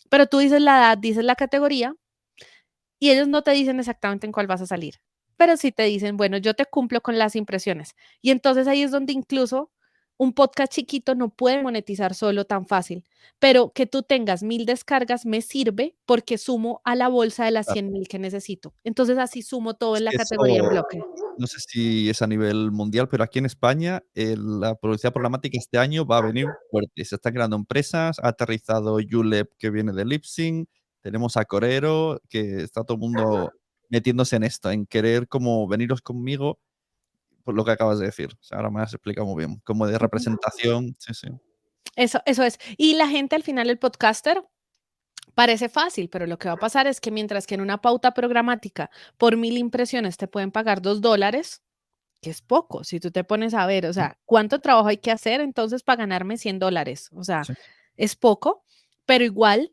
pero tú dices la edad, dices la categoría y ellos no te dicen exactamente en cuál vas a salir, pero sí te dicen, bueno, yo te cumplo con las impresiones. Y entonces ahí es donde incluso un podcast chiquito no puede monetizar solo tan fácil, pero que tú tengas 1,000 descargas me sirve porque sumo a la bolsa de las claro. 100,000 que necesito. Entonces así sumo todo Es en la que categoría en eso bloque. no sé si es a nivel mundial, pero aquí en España, la publicidad programática este año va a venir fuerte. Se están creando empresas, ha aterrizado Julep, que viene de Libsyn, tenemos a Corero, que está todo el mundo metiéndose en esto, en querer como veniros conmigo, por lo que acabas de decir. O sea, ahora me has explicado muy bien, como de Ujú. representación, sí, sí. Eso es. Y la gente al final, el podcaster, parece fácil, pero lo que va a pasar es que mientras que en una pauta programática por 1,000 impresiones te pueden pagar $2, que es poco, si tú te pones a ver, o Mm, sea, ¿cuánto trabajo hay que hacer entonces para ganarme $100? O sea, sí, es poco, pero igual,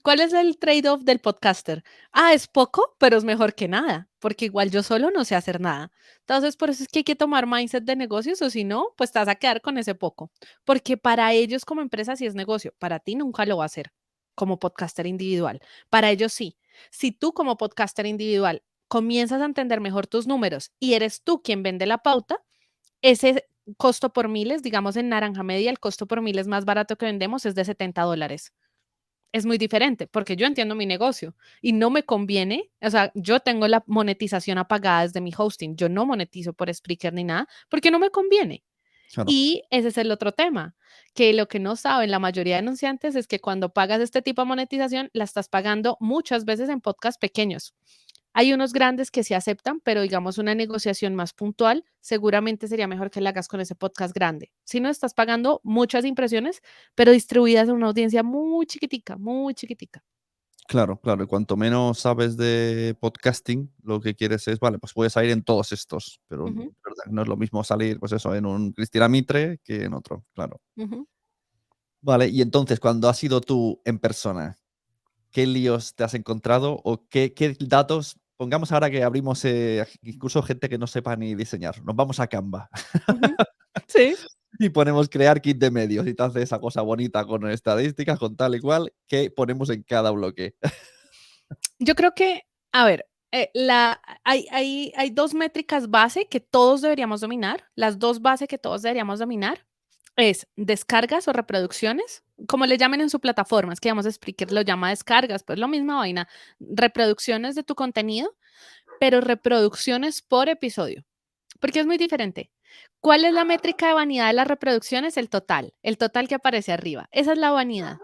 ¿cuál es el trade-off del podcaster? Ah, es poco, pero es mejor que nada, porque igual yo solo no sé hacer nada. Entonces, por eso es que hay que tomar mindset de negocios, o si no, pues te vas a quedar con ese poco, porque para ellos como empresa sí es negocio, para ti nunca lo va a hacer como podcaster individual. Para ellos sí. Si tú como podcaster individual comienzas a entender mejor tus números y eres tú quien vende la pauta, ese costo por miles, digamos en Naranja Media, el costo por miles más barato que vendemos es de $70. Es muy diferente porque yo entiendo mi negocio y no me conviene, o sea, yo tengo la monetización apagada desde mi hosting, yo no monetizo por Spreaker ni nada porque no me conviene. claro. Y ese es el otro tema, que lo que no saben la mayoría de anunciantes es que cuando pagas este tipo de monetización, la estás pagando muchas veces en podcasts pequeños. Hay unos grandes que sí aceptan, pero digamos una negociación más puntual, seguramente sería mejor que la hagas con ese podcast grande. Si no, estás pagando muchas impresiones, pero distribuidas en una audiencia muy chiquitica, muy chiquitica. Claro, claro. Y cuanto menos sabes de podcasting, lo que quieres es, vale, pues puedes salir en todos estos, pero Ujú, ¿verdad? No es lo mismo salir, pues eso, en un Cristina Mitre que en otro, claro. ujú, Vale, y entonces, cuando has ido tú en persona, ¿qué líos te has encontrado o qué datos? Pongamos ahora que abrimos incluso gente que no sepa ni diseñar. Nos vamos a Canva ujú. Sí. y ponemos crear kit de medios y te hace esa cosa bonita con estadísticas, con tal y cual, que ponemos en cada bloque. Yo creo que, a ver, hay 2 métricas base que todos deberíamos dominar. Las 2 base que todos deberíamos dominar es descargas o reproducciones, como le llamen en su plataforma, es que digamos Spreaker lo llama descargas, pues lo misma vaina, reproducciones de tu contenido, pero reproducciones por episodio, porque es muy diferente. ¿Cuál es la métrica de vanidad de las reproducciones? El total que aparece arriba. Esa es la vanidad.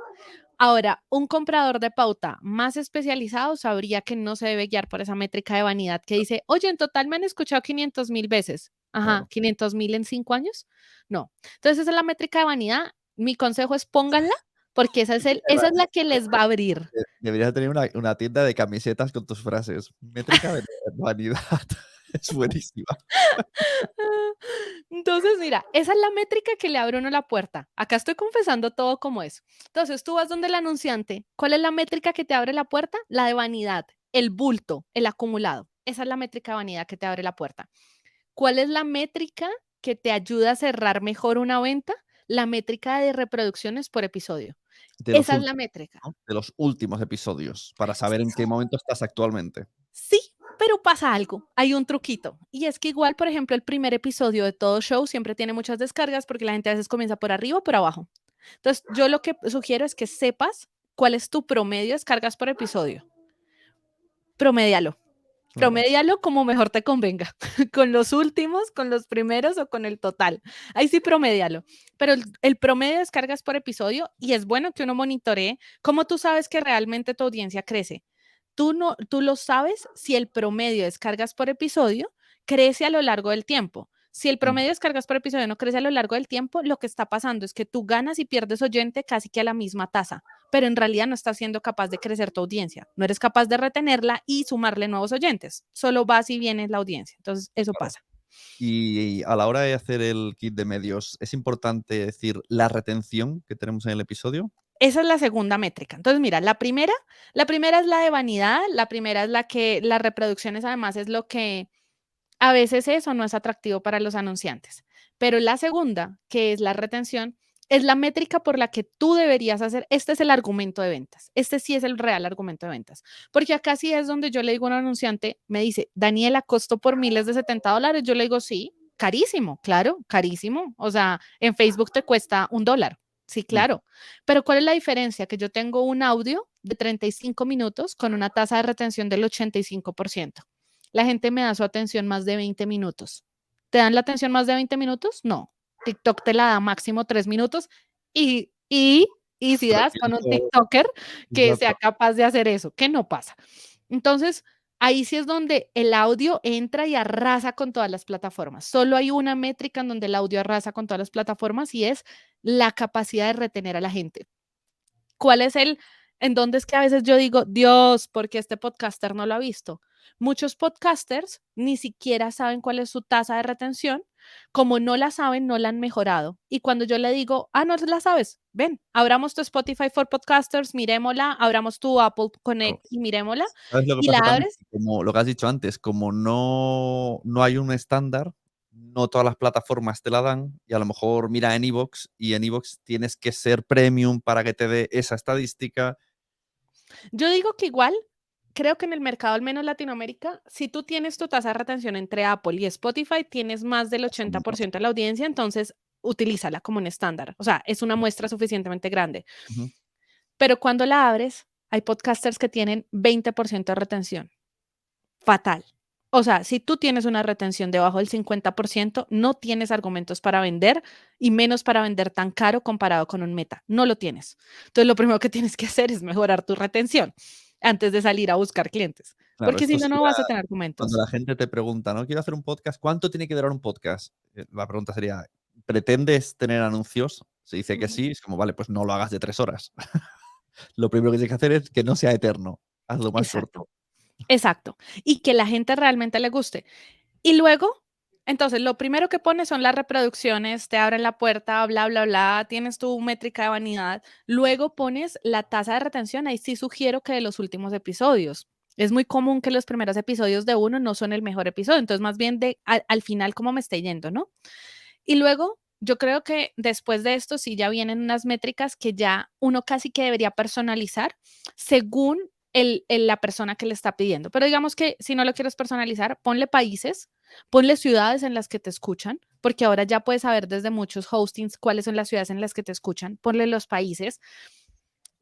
Ahora, un comprador de pauta más especializado sabría que no se debe guiar por esa métrica de vanidad que dice, oye, en total me han escuchado 500,000 veces. Ajá, Claro. 500,000 en 5 años. No. Entonces, esa es la métrica de vanidad. Mi consejo es pónganla porque esa es la que les va a abrir. Deberías tener una tienda de camisetas con tus frases. Métrica de vanidad. Es buenísima. Entonces, mira, esa es la métrica que le abre a uno la puerta. Acá estoy confesando todo como es. Entonces, tú vas donde el anunciante. ¿Cuál es la métrica que te abre la puerta? La de vanidad, el bulto, el acumulado. Esa es la métrica de vanidad que te abre la puerta. ¿Cuál es la métrica que te ayuda a cerrar mejor una venta? La métrica de reproducciones por episodio. De los Esa es la últimos, métrica. ¿no? De los últimos episodios, para saber en qué momento estás actualmente. Sí, pero pasa algo, hay un truquito. Y es que igual, por ejemplo, el primer episodio de todo show siempre tiene muchas descargas porque la gente a veces comienza por arriba o por abajo. Entonces, yo lo que sugiero es que sepas cuál es tu promedio de descargas por episodio. Promedialo. Claro. Promedialo como mejor te convenga, con los últimos, con los primeros o con el total. Ahí sí promedialo. Pero el promedio de descargas por episodio, y es bueno que uno monitoree cómo tú sabes que realmente tu audiencia crece. Tú lo sabes si el promedio de descargas por episodio crece a lo largo del tiempo. Si el Mm. promedio de descargas por episodio no crece a lo largo del tiempo, lo que está pasando es que tú ganas y pierdes oyente casi que a la misma tasa, pero en realidad no estás siendo capaz de crecer tu audiencia, no eres capaz de retenerla y sumarle nuevos oyentes, solo vas y vienes la audiencia. Entonces, eso pasa. Y a la hora de hacer el kit de medios, ¿es importante decir la retención que tenemos en el episodio? Esa es la segunda métrica. Entonces, mira, la primera es la de vanidad, la primera es la que las reproducciones además es lo que a veces eso no es atractivo para los anunciantes, pero la segunda, que es la retención, es la métrica por la que tú deberías hacer. Este es el argumento de ventas. Este sí es el real argumento de ventas. Porque acá sí es donde yo le digo a un anunciante, me dice, Daniela, costo por miles de $70. Yo le digo, sí, carísimo, claro, carísimo. O sea, en Facebook te cuesta $1. Sí, Mm. claro. Pero ¿cuál es la diferencia? Que yo tengo un audio de 35 minutos con una tasa de retención del 85%. La gente me da su atención más de 20 minutos. ¿Te dan la atención más de 20 minutos? No. TikTok te la da máximo 3 minutos y si das con un 300, TikToker que sea exacto. capaz de hacer eso, que no pasa. Entonces, ahí sí es donde el audio entra y arrasa con todas las plataformas. Solo hay una métrica en donde el audio arrasa con todas las plataformas y es la capacidad de retener a la gente. ¿Cuál es en dónde es que a veces yo digo, Dios, porque este podcaster no lo ha visto? Muchos podcasters ni siquiera saben cuál es su tasa de retención. Como no la saben, no la han mejorado. Y cuando yo le digo, no la sabes, ven, abramos tu Spotify for Podcasters, miremosla, abramos tu Apple Claro. Connect y miremosla, ¿Sabes lo que y la pasa también? abres. Como lo que has dicho antes, como no hay un estándar, no todas las plataformas te la dan, y a lo mejor mira en iVoox, y en iVoox tienes que ser premium para que te dé esa estadística. Yo digo que igual, creo que en el mercado, al menos Latinoamérica, si tú tienes tu tasa de retención entre Apple y Spotify, tienes más del Más o menos. 80% de la audiencia, entonces utilízala como un estándar. O sea, es una muestra suficientemente grande. Ujú. Pero cuando la abres, hay podcasters que tienen 20% de retención. Fatal. O sea, si tú tienes una retención debajo del 50%, no tienes argumentos para vender y menos para vender tan caro comparado con un Meta. No lo tienes. Entonces, lo primero que tienes que hacer es mejorar tu retención antes de salir a buscar clientes, Claro, porque si esto no, no sería vas a tener cuando argumentos. la gente te pregunta, ¿no? Quiero hacer un podcast, ¿cuánto tiene que durar un podcast? La pregunta sería, ¿pretendes tener anuncios? Se dice que Ujú. sí, es como, vale, pues no lo hagas de 3 horas. Lo primero que tienes que hacer es que no sea eterno. Hazlo más Exacto, corto. exacto. Y que la gente realmente le guste. Y luego, entonces, lo primero que pones son las reproducciones, te abren la puerta, bla, bla, bla, tienes tu métrica de vanidad. Luego pones la tasa de retención, ahí sí sugiero que de los últimos episodios. Es muy común que los primeros episodios de uno no son el mejor episodio, entonces más bien de al final cómo me esté yendo, ¿no? Y luego, yo creo que después de esto sí ya vienen unas métricas que ya uno casi que debería personalizar según la persona que le está pidiendo. Pero digamos que si no lo quieres personalizar, ponle países, ponle ciudades en las que te escuchan, porque ahora ya puedes saber desde muchos hostings cuáles son las ciudades en las que te escuchan, ponle los países.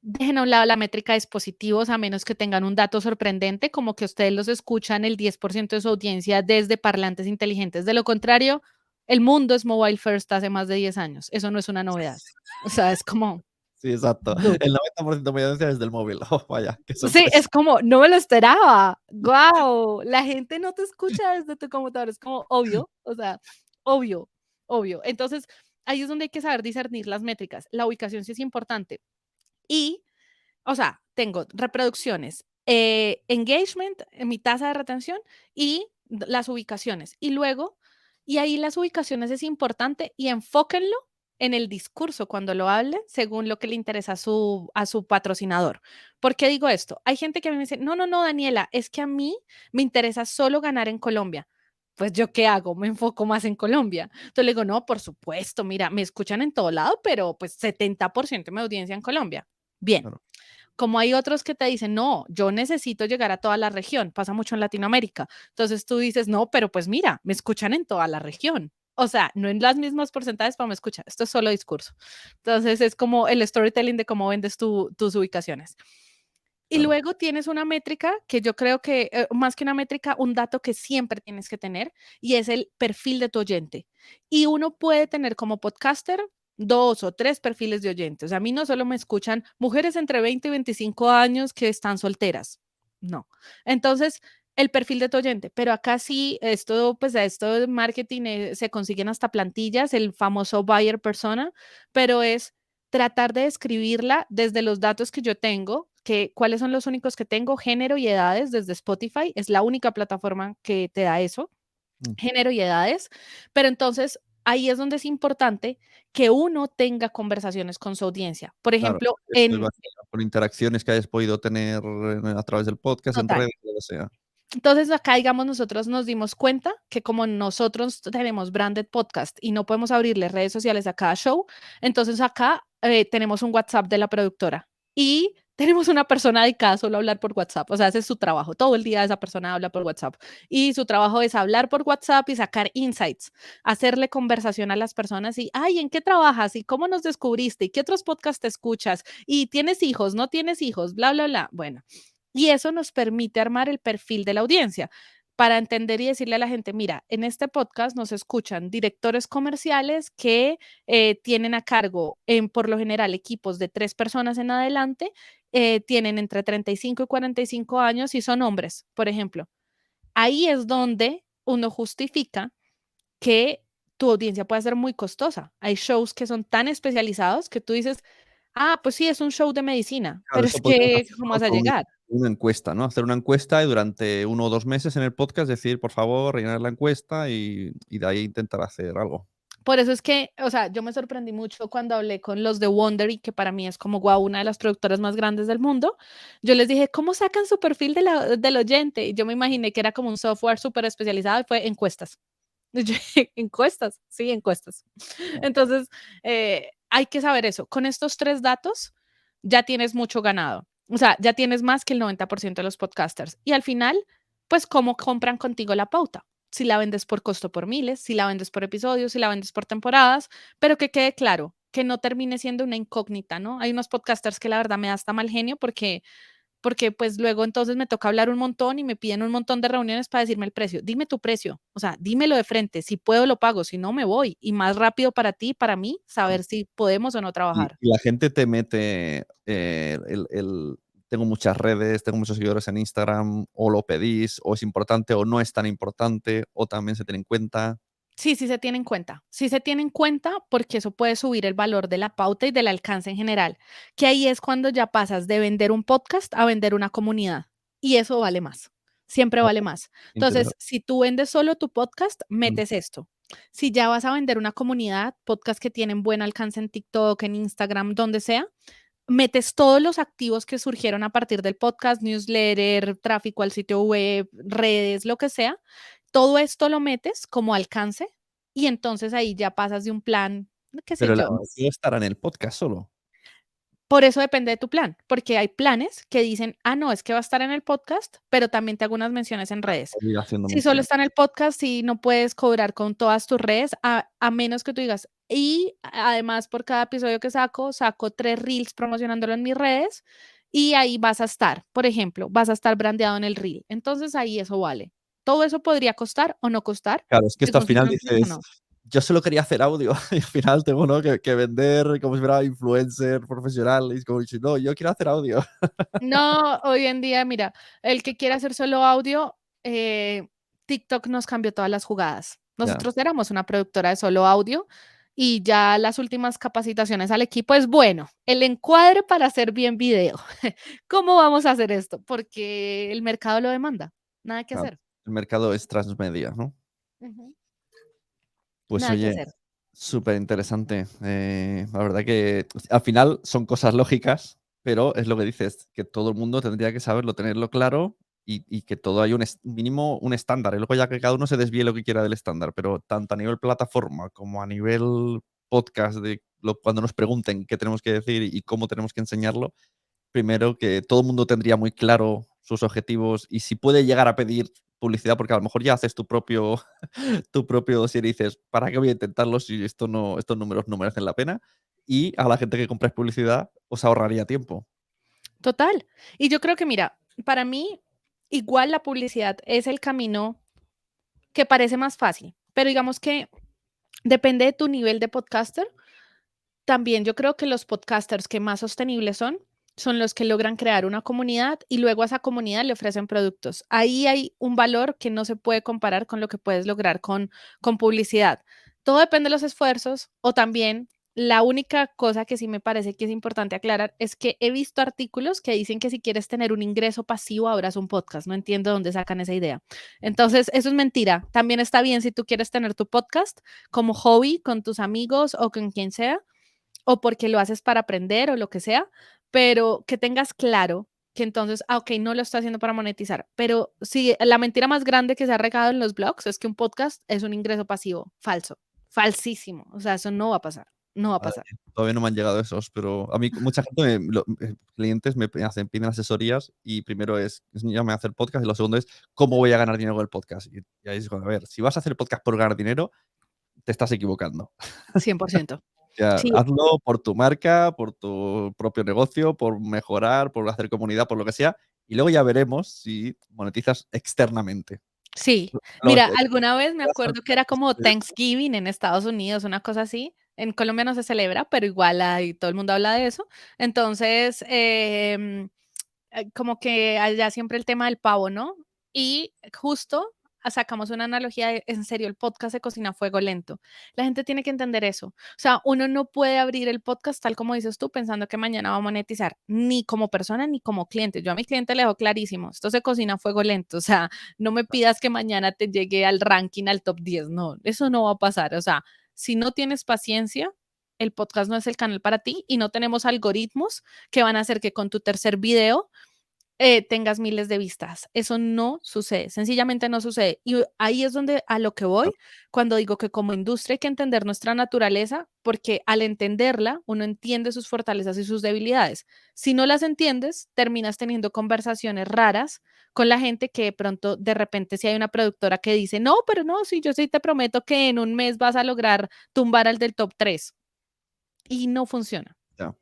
Dejen a un lado la métrica de dispositivos a menos que tengan un dato sorprendente, como que ustedes los escuchan el 10% de su audiencia desde parlantes inteligentes. De lo contrario, el mundo es mobile first hace más de 10 años. Eso no es una novedad. O sea, es como, Sí, exacto. dude. El 90% de mi audiencia es del móvil. Oh, vaya, qué Sí, sorpresa. es como, no me lo esperaba. Guau, la gente no te escucha desde tu computador. Es como obvio, o sea, obvio, obvio. Entonces, ahí es donde hay que saber discernir las métricas. La ubicación sí es importante. Y o sea, tengo reproducciones, engagement, mi tasa de retención y las ubicaciones. Y luego, y ahí las ubicaciones es importante y enfóquenlo en el discurso cuando lo hablen, según lo que le interesa a su patrocinador. ¿Por qué digo esto? Hay gente que a mí me dice, no, no, no, Daniela, es que a mí me interesa solo ganar en Colombia. Pues yo qué hago, me enfoco más en Colombia. Entonces le digo, no, por supuesto, mira, me escuchan en todo lado, pero pues 70% de mi audiencia en Colombia. Bien, Claro, como hay otros que te dicen, no, yo necesito llegar a toda la región, pasa mucho en Latinoamérica. Entonces tú dices, no, pero pues mira, me escuchan en toda la región. O sea, no en las mismas porcentajes, pero me escuchan. Esto es solo discurso. Entonces es como el storytelling de cómo vendes tus ubicaciones. Y claro. luego tienes una métrica que yo creo que, más que una métrica, un dato que siempre tienes que tener y es el perfil de tu oyente. Y uno puede tener como podcaster 2 o 3 perfiles de oyentes. A mí no solo me escuchan mujeres entre 20 y 25 años que están solteras. No. Entonces, el perfil de tu oyente, pero acá sí, esto, pues a esto de marketing se consiguen hasta plantillas, el famoso buyer persona, pero es tratar de describirla desde los datos que yo tengo, que cuáles son los únicos que tengo, género y edades desde Spotify, es la única plataforma que te da eso, Mm, género y edades, pero entonces ahí es donde es importante que uno tenga conversaciones con su audiencia. Por claro. ejemplo, Esto en iba a ser con interacciones que hayas podido tener a través del podcast, en total. redes, lo que sea. Entonces acá, digamos, nosotros nos dimos cuenta que como nosotros tenemos branded podcast y no podemos abrirle redes sociales a cada show, entonces acá tenemos un WhatsApp de la productora y tenemos una persona dedicada solo a hablar por WhatsApp. O sea, ese es su trabajo. Todo el día esa persona habla por WhatsApp. Y su trabajo es hablar por WhatsApp y sacar insights, hacerle conversación a las personas y, ay, ¿en qué trabajas? ¿Y cómo nos descubriste? ¿Y qué otros podcasts te escuchas? ¿Y tienes hijos? ¿No tienes hijos? Bla, bla, bla. Bueno, y eso nos permite armar el perfil de la audiencia para entender y decirle a la gente, mira, en este podcast nos escuchan directores comerciales que tienen a cargo, por lo general, equipos de 3 personas en adelante, tienen entre 35 y 45 años y son hombres, por ejemplo. Ahí es donde uno justifica que tu audiencia puede ser muy costosa. Hay shows que son tan especializados que tú dices, ah, pues sí, es un show de medicina, Claro, pero eso es podrías que, ¿cómo hacerlo vas a con llegar? una encuesta, ¿no? Hacer una encuesta y durante 1 o 2 meses en el podcast decir, por favor, rellenar la encuesta y de ahí intentar hacer algo. Por eso es que, o sea, yo me sorprendí mucho cuando hablé con los de Wondery, que para mí es como, guau, una de las productoras más grandes del mundo. Yo les dije, ¿cómo sacan su perfil del oyente? Y yo me imaginé que era como un software súper especializado y fue encuestas. Y yo, encuestas, sí, encuestas. Entonces, hay que saber eso. Con estos 3 datos ya tienes mucho ganado. O sea, ya tienes más que el 90% de los podcasters. Y al final, pues, ¿cómo compran contigo la pauta? Si la vendes por costo por miles, si la vendes por episodios, si la vendes por temporadas, pero que quede claro, que no termine siendo una incógnita, ¿no? Hay unos podcasters que la verdad me da hasta mal genio porque pues luego entonces me toca hablar un montón y me piden un montón de reuniones para decirme el precio. Dime tu precio, o sea, dímelo de frente, si puedo lo pago, si no me voy. Y más rápido para ti, para mí, saber si podemos o no trabajar. Y la gente te mete tengo muchas redes, tengo muchos seguidores en Instagram, o lo pedís, o es importante, o no es tan importante, o también se tiene en cuenta. Sí, sí se tiene en cuenta. Sí se tiene en cuenta porque eso puede subir el valor de la pauta y del alcance en general, que ahí es cuando ya pasas de vender un podcast a vender una comunidad y eso vale más, siempre Oh, vale más. Entonces, interesante. si tú vendes solo tu podcast, Mm. metes esto. Si ya vas a vender una comunidad, podcast que tienen buen alcance en TikTok, en Instagram, donde sea, metes todos los activos que surgieron a partir del podcast, newsletter, tráfico al sitio web, redes, lo que sea. Todo esto lo metes como alcance y entonces ahí ya pasas de un plan, qué sé Pero el yo. anuncio estará en el podcast solo. Por eso depende de tu plan, porque hay planes que dicen, ah, no, es que va a estar en el podcast, pero también te hago unas menciones en redes. Ir haciendo Si solo mención. está en el podcast, sí no puedes cobrar con todas tus redes, a menos que tú digas, y además por cada episodio que saco, saco 3 reels promocionándolo en mis redes y ahí vas a estar, por ejemplo, vas a estar brandeado en el reel. Entonces ahí eso vale. Todo eso podría costar o no costar, Claro, es que esto al según si final tu empresa dices, no. yo solo quería hacer audio y al final tengo, ¿no?, que vender como si fuera influencer profesional y es como dices, no, yo quiero hacer audio. No, hoy en día, mira, el que quiera hacer solo audio, TikTok nos cambió todas las jugadas. Ya, Nosotros éramos una productora de solo audio y ya las últimas capacitaciones al equipo es, bueno, el encuadre para hacer bien video. ¿Cómo vamos a hacer esto? Porque el mercado lo demanda. Nada que claro. hacer. El mercado es transmedia, ¿no? Ujú. Pues Nada que oye, hacer. súper interesante. La verdad que al final son cosas lógicas, pero es lo que dices, que todo el mundo tendría que saberlo, tenerlo claro y que todo hay un mínimo, un estándar. Y luego ya que cada uno se desvíe lo que quiera del estándar, pero tanto a nivel plataforma como a nivel podcast, de cuando nos pregunten qué tenemos que decir y cómo tenemos que enseñarlo, primero que todo el mundo tendría muy claro sus objetivos y si puede llegar a pedir publicidad, porque a lo mejor ya haces tu propio tu propio dossier y dices: "¿Para qué voy a intentarlo si estos números no merecen la pena?". Y a la gente que compráis publicidad os ahorraría tiempo. Total. Y yo creo que, mira, para mí, igual la publicidad es el camino que parece más fácil, pero digamos que depende de tu nivel de podcaster. También yo creo que los podcasters que más sostenibles son los que logran crear una comunidad y luego a esa comunidad le ofrecen productos. Ahí hay un valor que no se puede comparar con lo que puedes lograr con publicidad. Todo depende de los esfuerzos o también la única cosa que sí me parece que es importante aclarar es que he visto artículos que dicen que si quieres tener un ingreso pasivo, abras un podcast. No entiendo dónde sacan esa idea. Entonces, eso es mentira. También está bien si tú quieres tener tu podcast como hobby con tus amigos o con quien sea, o porque lo haces para aprender o lo que sea, pero que tengas claro que entonces, okey, no lo estoy haciendo para monetizar, pero sí, la mentira más grande que se ha regado en los blogs es que un podcast es un ingreso pasivo. Falso, falsísimo. O sea, eso no va a pasar, no va a Madre pasar. mía, todavía no me han llegado esos, pero a mí mucha gente clientes me piden asesorías y primero es: "Enséñame a hacer podcast", y lo segundo es: "¿Cómo voy a ganar dinero con el podcast?". Y ahí es cuando, a ver, si vas a hacer podcast por ganar dinero, te estás equivocando. 100%. Ya, Sí, hazlo por tu marca, por tu propio negocio, por mejorar, por hacer comunidad, por lo que sea, y luego ya veremos si monetizas externamente. sí. Lo Mira, que alguna vez me te vas a acuerdo que era como Thanksgiving en Estados Unidos, una cosa así. En Colombia no se celebra, pero igual ahí todo el mundo habla de eso. Entonces, como que allá siempre el tema del pavo, ¿no? Y justo sacamos una analogía de, en serio, el podcast se cocina a fuego lento. La gente tiene que entender eso. O sea, uno no puede abrir el podcast tal como dices tú, pensando que mañana va a monetizar, ni como persona ni como cliente. Yo a mi cliente le dejo clarísimo, esto se cocina a fuego lento. O sea, no me pidas que mañana te llegue al ranking, al top 10. No, eso no va a pasar. O sea, si no tienes paciencia, el podcast no es el canal para ti y no tenemos algoritmos que van a hacer que con tu tercer video tengas miles de vistas. Eso no sucede, sencillamente no sucede. Y ahí es donde a lo que voy cuando digo que como industria hay que entender nuestra naturaleza, porque al entenderla, uno entiende sus fortalezas y sus debilidades. Si no las entiendes, terminas teniendo conversaciones raras con la gente que de pronto, de repente, si hay una productora que dice, no, pero no, sí, yo sí te prometo que en un mes vas a lograr tumbar al del top 3 y no funciona. Ya.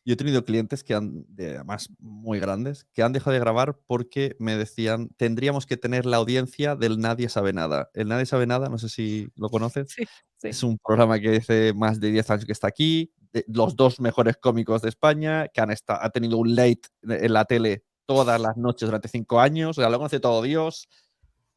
Yo he tenido clientes que además muy grandes, que han dejado de grabar porque me decían: "Tendríamos que tener la audiencia del Nadie sabe nada". El Nadie sabe nada, no sé si lo conoces, Sí, sí. es un programa que hace más de 10 años que está aquí, de los 2 mejores cómicos de España, que ha tenido un late en la tele todas las noches durante 5 años, o sea, lo conoce todo Dios.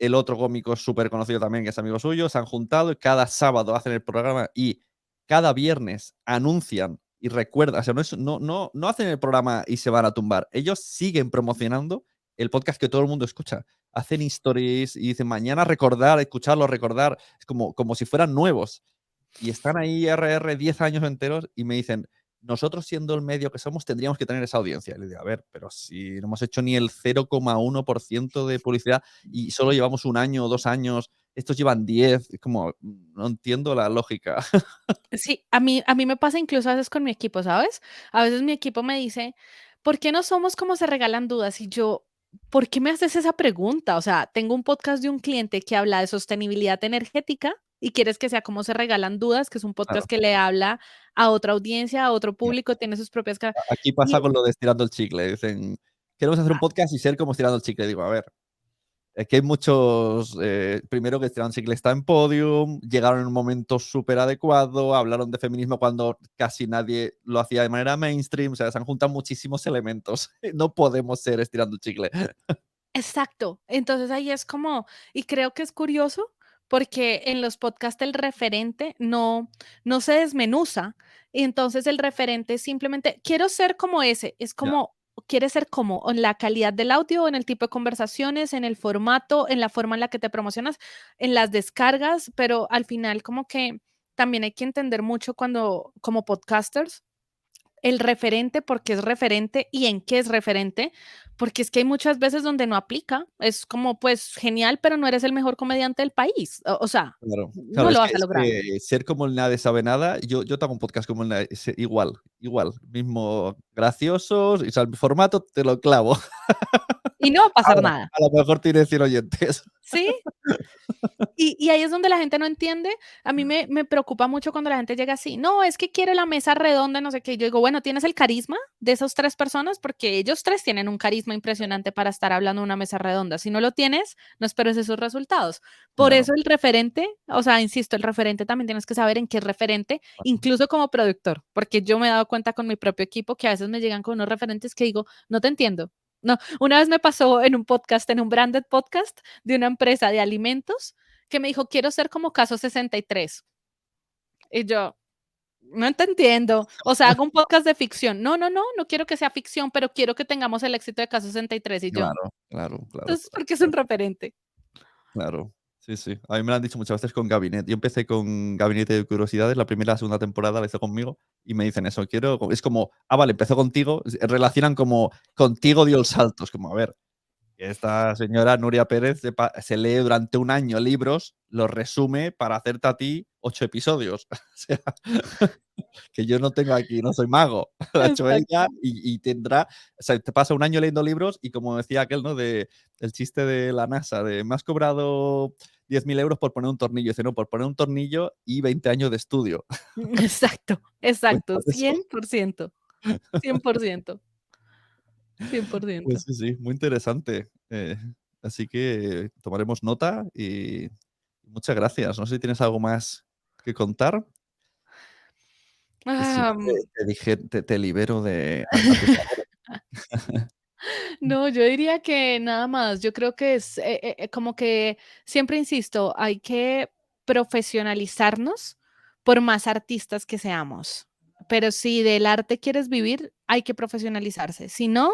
el otro cómico súper conocido también, que es amigo suyo, se han juntado y cada sábado hacen el programa y cada viernes anuncian y recuerdan, o sea, no hacen el programa y se van a tumbar. Ellos siguen promocionando el podcast que todo el mundo escucha. Hacen stories y dicen mañana recordar, escucharlo, recordar. Es como si fueran nuevos. Y están ahí RR 10 años enteros y me dicen, nosotros siendo el medio que somos tendríamos que tener esa audiencia. Y le digo, a ver, pero si no hemos hecho ni el 0,1% de publicidad y solo llevamos 1 año o 2 años, estos llevan 10, es como, no entiendo la lógica. Sí, a mí me pasa incluso a veces con mi equipo, ¿sabes? A veces mi equipo me dice: "¿Por qué no somos como se regalan dudas?". Y yo: "¿Por qué me haces esa pregunta?". O sea, tengo un podcast de un cliente que habla de sostenibilidad energética y quieres que sea como se regalan dudas, que es un podcast Claro, que le habla a otra audiencia, a otro ya. público, tiene sus propias Aquí y pasa con lo de estirando el chicle. Dicen, queremos hacer un podcast y ser como estirando el chicle. Digo, a ver, es que hay muchos, primero que Esteban Chicle está en Podium, llegaron en un momento súper adecuado, hablaron de feminismo cuando casi nadie lo hacía de manera mainstream, o sea, se han juntado muchísimos elementos. No podemos ser estirando el chicle. exacto. Entonces ahí es como, y creo que es curioso porque en los podcasts el referente no se desmenuza. Y entonces el referente simplemente, quiero ser como ese, es Ya, como, quiere ser como en la calidad del audio, en el tipo de conversaciones, en el formato, en la forma en la que te promocionas, en las descargas, pero al final como que también hay que entender mucho cuando, como podcasters, el referente, porque es referente y en qué es referente, porque es que hay muchas veces donde no aplica. Es como, pues, genial, pero no eres el mejor comediante del país. O sea, claro. Claro, no es lo que vas a es lograr. que ser como el nadie sabe nada, yo tengo un podcast como el nadie igual, igual, mismo graciosos, y o sea, el formato te lo clavo. Y no va a pasar Ahora, nada. a lo mejor tiene 100 oyentes. ¿Sí? Y ahí es donde la gente no entiende. A mí me preocupa mucho cuando la gente llega así: "No, es que quiero la mesa redonda, no sé qué". Y yo digo: "Bueno, ¿tienes el carisma de esas 3 personas?". Porque ellos 3 tienen un carisma impresionante para estar hablando en una mesa redonda. Si no lo tienes, no esperes esos resultados. Por Claro, eso el referente, o sea, insisto, el referente también tienes que saber en qué es referente, incluso como productor, porque yo me he dado cuenta con mi propio equipo que a veces me llegan con unos referentes que digo: "No te entiendo". No, una vez me pasó en un podcast, en un branded podcast de una empresa de alimentos, que me dijo: "Quiero ser como Caso 63". Y yo: "No te entiendo". O sea, hago un podcast de ficción. "No, no, no, no quiero que sea ficción, pero quiero que tengamos el éxito de Caso 63". Y yo: claro, claro, claro, "Entonces, claro, ¿por qué es un claro. referente?". Claro, sí, sí. A mí me lo han dicho muchas veces con Gabinet. Yo empecé con Gabinete de Curiosidades, la primera y la segunda temporada la hizo conmigo, y me dicen eso, quiero es como, vale, empezó contigo, relacionan como contigo dio el salto, es como, a ver, esta señora Nuria Pérez se lee durante 1 año libros, los resume para hacerte a ti 8 episodios. O sea, que yo no tengo aquí, no soy mago. Lo ha hecho ella Exacto. y tendrá, o sea, te pasa 1 año leyendo libros y como decía aquel, ¿no? De el chiste de la NASA, de me has cobrado 10.000 euros por poner un tornillo. Dice, no, por poner un tornillo y 20 años de estudio. Exacto, exacto, Cuentas eso. 100%, 100%, Pues 100%. sí, sí, muy interesante. Así que tomaremos nota y muchas gracias. No sé si tienes algo más que contar. Y si no, Ah, te libero a tus labores. no, yo diría que nada más. Yo creo que es, como que siempre insisto, hay que profesionalizarnos por más artistas que seamos. Pero si del arte quieres vivir, hay que profesionalizarse. Si no,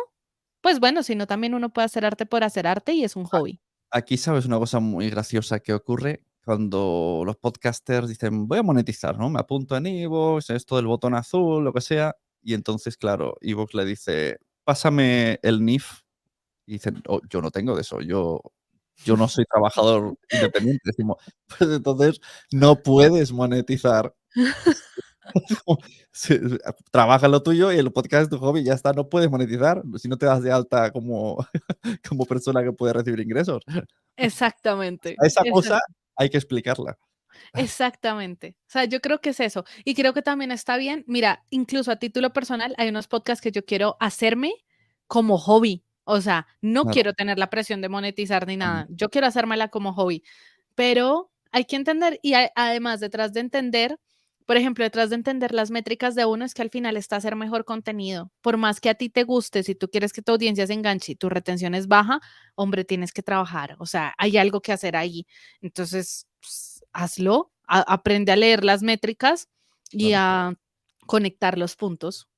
pues bueno, si no también uno puede hacer arte por hacer arte y es un hobby. Aquí sabes una cosa muy graciosa que ocurre cuando los podcasters dicen: "Voy a monetizar", ¿no? Me apunto en iVoox, esto del botón azul, lo que sea, y entonces, claro, iVoox le dice: "Pásame el NIF", y dicen: "Oh, yo no tengo de eso, yo no soy trabajador independiente". Decimos: "Pues entonces no puedes monetizar". Sí, trabaja en lo tuyo y el podcast es tu hobby, ya está, no puedes monetizar si no te das de alta como como persona que puede recibir ingresos. Exactamente, A esa cosa hay que explicarla. exactamente. O sea, yo creo que es eso. Y creo que también está bien. Mira, incluso a título personal, hay unos podcasts que yo quiero hacerme como hobby. O sea, no Claro, quiero tener la presión de monetizar ni mm, nada. Yo quiero hacérmela como hobby. Pero hay que entender, y además, detrás de entender, Por ejemplo, detrás de entender las métricas de uno es que al final está hacer mejor contenido. Por más que a ti te guste, si tú quieres que tu audiencia se enganche y tu retención es baja, hombre, tienes que trabajar. O sea, hay algo que hacer ahí. Entonces, pues, hazlo, aprende a leer las métricas y Claro. a conectar los puntos.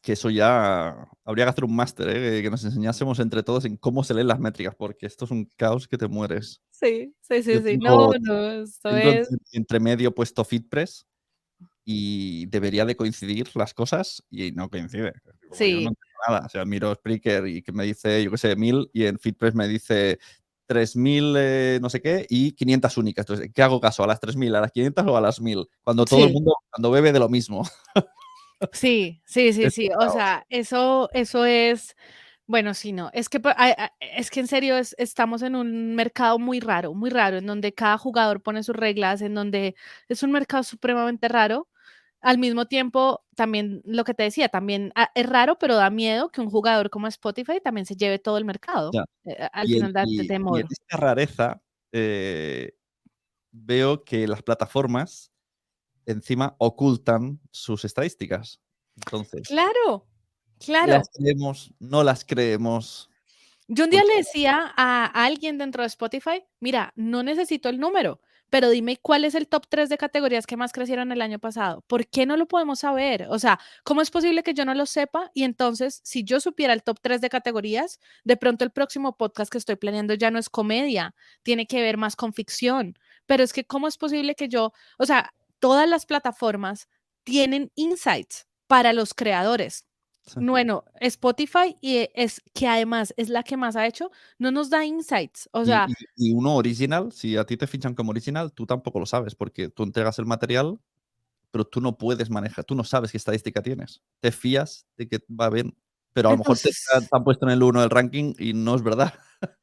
Que eso ya habría que hacer un máster, que nos enseñásemos entre todos en cómo se leen las métricas, porque esto es un caos que te mueres. Sí, sí, Yo sí, sí. No, tengo no, esto tengo es entre medio puesto FitPress y debería de coincidir las cosas y no coincide. Porque yo no sí, entiendo nada. O sea, miro Spreaker y que me dice, yo qué sé, 1000 y en FitPress me dice 3000 no sé qué y 500 únicas. Entonces, ¿qué hago caso? ¿A las 3000, a las 500 o a las 1000? Cuando todo el sí. mundo cuando bebe de lo mismo. Sí, sí, sí, Es sí. un O caos. sea, eso es, bueno, sí, no. Es que, es que en serio estamos en un mercado muy raro, en donde cada jugador pone sus reglas, en donde es un mercado supremamente raro. Al mismo tiempo, también lo que te decía, también es raro, pero da miedo que un jugador como Spotify también se lleve todo el mercado. Ya. Al final da Y en temor. esta rareza, veo que las plataformas encima ocultan sus estadísticas. Entonces, Claro, ¿las claro. creemos? ¿No las creemos? Yo un día Porque le decía a alguien dentro de Spotify, mira, no necesito el número, pero dime cuál es el top 3 de categorías que más crecieron el año pasado. ¿Por qué no lo podemos saber? O sea, ¿cómo es posible que yo no lo sepa? Y entonces, si yo supiera el top 3 de categorías, de pronto el próximo podcast que estoy planeando ya no es comedia, tiene que ver más con ficción. Pero es que, ¿cómo es posible que yo, o sea, todas las plataformas tienen insights para los creadores? sí. Bueno, Spotify, y es que además es la que más ha hecho, no nos da insights. O Y sea, y uno original, si a ti te fichan como original, tú tampoco lo sabes, porque tú entregas el material, pero tú no puedes manejar, tú no sabes qué estadística tienes. Te fías de que va bien, pero a lo mejor entonces te han puesto en el uno del ranking y no es verdad.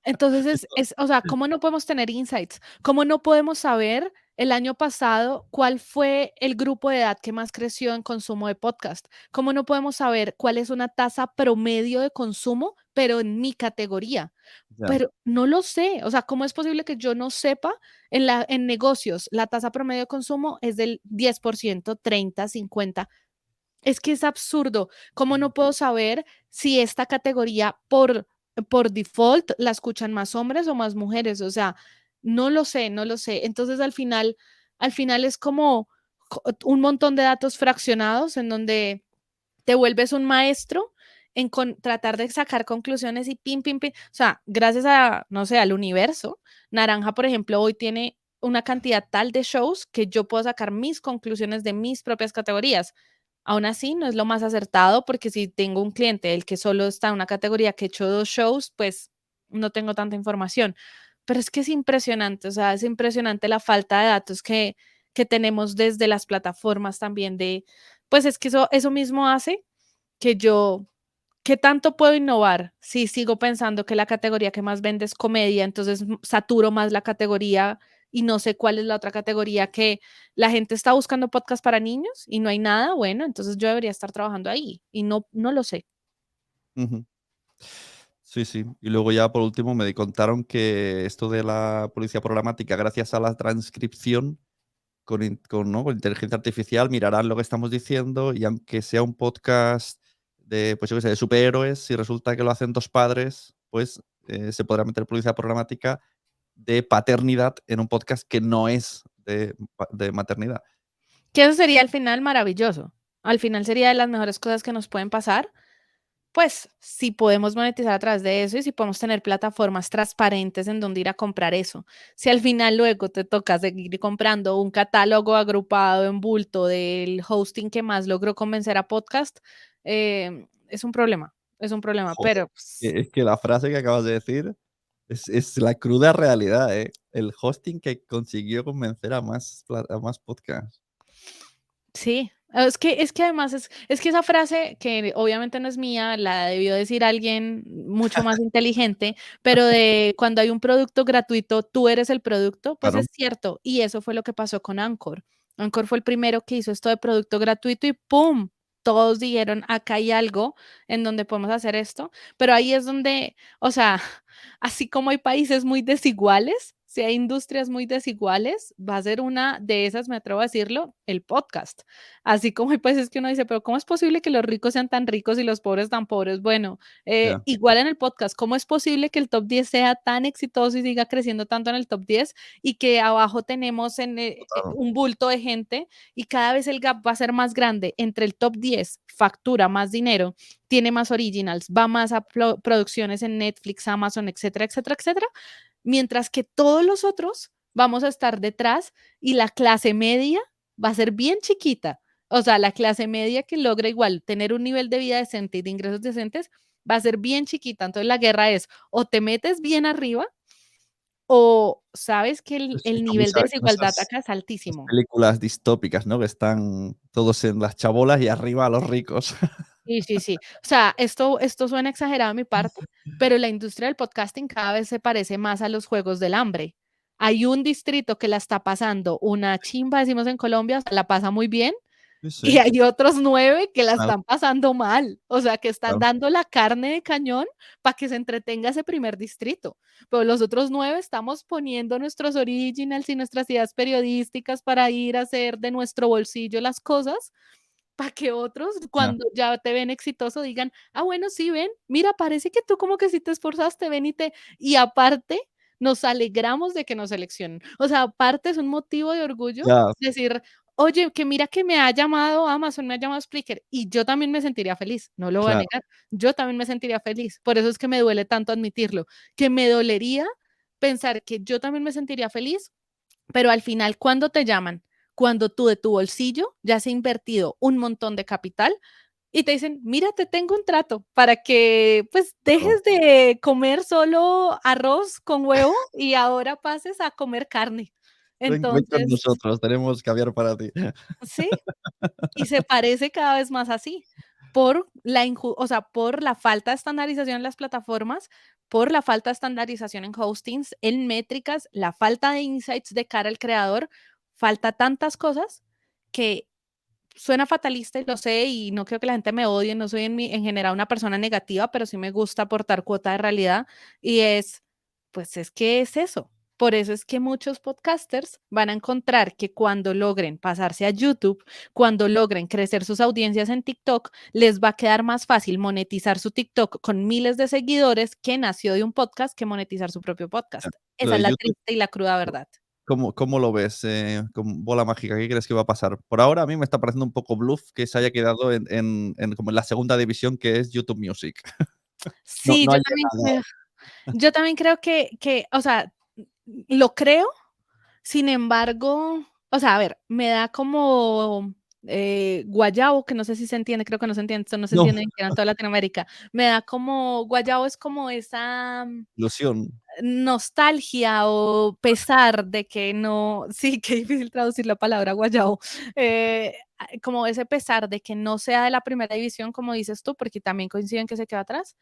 entonces Esto o sea, ¿cómo no podemos tener insights? ¿Cómo no podemos saber el año pasado cuál fue el grupo de edad que más creció en consumo de podcast? ¿Cómo no podemos saber cuál es una tasa promedio de consumo, pero en mi categoría? ya, Pero no lo sé, o sea, ¿cómo es posible que yo no sepa? En negocios, la tasa promedio de consumo es del 10%, 30, 50. Es que es absurdo. ¿Cómo no puedo saber si esta categoría por default la escuchan más hombres o más mujeres? O sea, no lo sé, no lo sé. Entonces, al final es como un montón de datos fraccionados en donde te vuelves un maestro en tratar de sacar conclusiones y pim, pim, pim. O sea, gracias a, no sé, al universo, Naranja, por ejemplo, hoy tiene una cantidad tal de shows que yo puedo sacar mis conclusiones de mis propias categorías. Aún así, no es lo más acertado porque si tengo un cliente, el que solo está en una categoría que he hecho 2 shows, pues no tengo tanta información. Pero es que es impresionante, o sea, es impresionante la falta de datos que tenemos desde las plataformas también de, pues es que eso mismo hace que yo, ¿qué tanto puedo innovar? Si sigo pensando que la categoría que más vende es comedia, entonces saturo más la categoría y no sé cuál es la otra categoría que la gente está buscando podcast para niños y no hay nada, bueno, entonces yo debería estar trabajando ahí y no lo sé. ujú. Sí, sí. Y luego ya por último me contaron que esto de la policía programática, gracias a la transcripción ¿no? Con inteligencia artificial, mirarán lo que estamos diciendo y aunque sea un podcast de, pues yo qué sé, de superhéroes, si resulta que lo hacen 2 padres, pues, se podrá meter publicidad programática de paternidad en un podcast que no es de maternidad. Que eso sería al final maravilloso. Al final sería de las mejores cosas que nos pueden pasar. Pues, si podemos monetizar a través de eso y si podemos tener plataformas transparentes en donde ir a comprar eso. Si al final luego te toca seguir comprando un catálogo agrupado en bulto del hosting que más logró convencer a podcast, es un problema, Joder, pero pues, es que la frase que acabas de decir es la cruda realidad, ¿eh? El hosting que consiguió convencer a más podcasts. sí. Es que además es que esa frase, que obviamente no es mía, la debió decir alguien mucho más inteligente, pero de cuando hay un producto gratuito, tú eres el producto, pues Claro. es cierto. Y eso fue lo que pasó con Anchor. Anchor fue el primero que hizo esto de producto gratuito y ¡pum! Todos dijeron, acá hay algo en donde podemos hacer esto, pero ahí es donde, o sea, así como hay países muy desiguales, si hay industrias muy desiguales, va a ser una de esas, me atrevo a decirlo, el podcast. Así como hay países que uno dice, pero ¿cómo es posible que los ricos sean tan ricos y los pobres tan pobres? Bueno, Ya, igual en el podcast, ¿cómo es posible que el top 10 sea tan exitoso y siga creciendo tanto en el top 10 y que abajo tenemos total. un bulto de gente y cada vez el gap va a ser más grande entre el top 10, factura más dinero, tiene más originals, va más a producciones en Netflix, Amazon, etcétera, etcétera, etcétera, mientras que todos los otros vamos a estar detrás y la clase media va a ser bien chiquita. O sea, la clase media que logra igual tener un nivel de vida decente y de ingresos decentes va a ser bien chiquita. Entonces la guerra es o te metes bien arriba o sabes que Sí, sí, el como nivel de con desigualdad esas acá es esas altísimo. películas distópicas, ¿no? Que están todos en las chabolas y arriba los ricos. Sí, sí, sí. O sea, esto suena exagerado de mi parte, pero la industria del podcasting cada vez se parece más a los juegos del hambre. Hay un distrito que la está pasando una chimba, decimos en Colombia, o sea, la pasa muy bien, Sí, y sí. hay otros 9 que la Claro, están pasando mal. O sea, que están claro. dando la carne de cañón para que se entretenga ese primer distrito. Pero los otros 9 estamos poniendo nuestros originals y nuestras ideas periodísticas para ir a hacer de nuestro bolsillo las cosas para que otros, Ya, cuando ya te ven exitoso, digan: "Ah, bueno, sí, ven, mira, parece que tú como que sí te esforzaste, ven y aparte nos alegramos de que nos seleccionen". O sea, aparte es un motivo de orgullo ya, decir: "Oye, que mira que me ha llamado Amazon, me ha llamado Spreaker", y yo también me sentiría feliz, no lo voy a claro. negar, yo también me sentiría feliz. Por eso es que me duele tanto admitirlo, que me dolería pensar que yo también me sentiría feliz, pero al final, ¿cuándo te llaman? Cuando tú de tu bolsillo ya has invertido un montón de capital y te dicen: "Mira, te tengo un trato para que, pues, Claro. dejes de comer solo arroz con huevo y ahora pases a comer carne". Ven con Entonces, nosotros, tenemos caviar para ti. sí, y se parece cada vez más así, por la o sea, por la falta de estandarización en las plataformas, por la falta de estandarización en hostings, en métricas, la falta de insights de cara al creador, falta tantas cosas que suena fatalista y lo sé, y no creo que la gente me odie, no soy en general una persona negativa, pero sí me gusta aportar cuota de realidad, y es, pues, es que es eso. Por eso es que muchos podcasters van a encontrar que cuando logren pasarse a YouTube, cuando logren crecer sus audiencias en TikTok, les va a quedar más fácil monetizar su TikTok con miles de seguidores que nació de un podcast que monetizar su propio Ya. podcast. Lo Esa es de la YouTube, triste y la cruda verdad. ¿cómo lo ves, con bola mágica? ¿Qué crees que va a pasar? Por ahora, a mí me está pareciendo un poco bluff que se haya quedado en como en la segunda división, que es YouTube Music. No Sí, no ha llegado. yo también creo o sea, lo creo, sin embargo, o sea, a ver, me da como, guayabo, que no sé si se entiende, creo que no se entiende, esto no se No, entiende ni siquiera en toda Latinoamérica. Me da como guayabo es como esa ilusión. nostalgia o pesar de que no sí, qué difícil traducir la palabra guayabo, como ese pesar de que no sea de la primera división, como dices tú, porque también coinciden que se quedó atrás.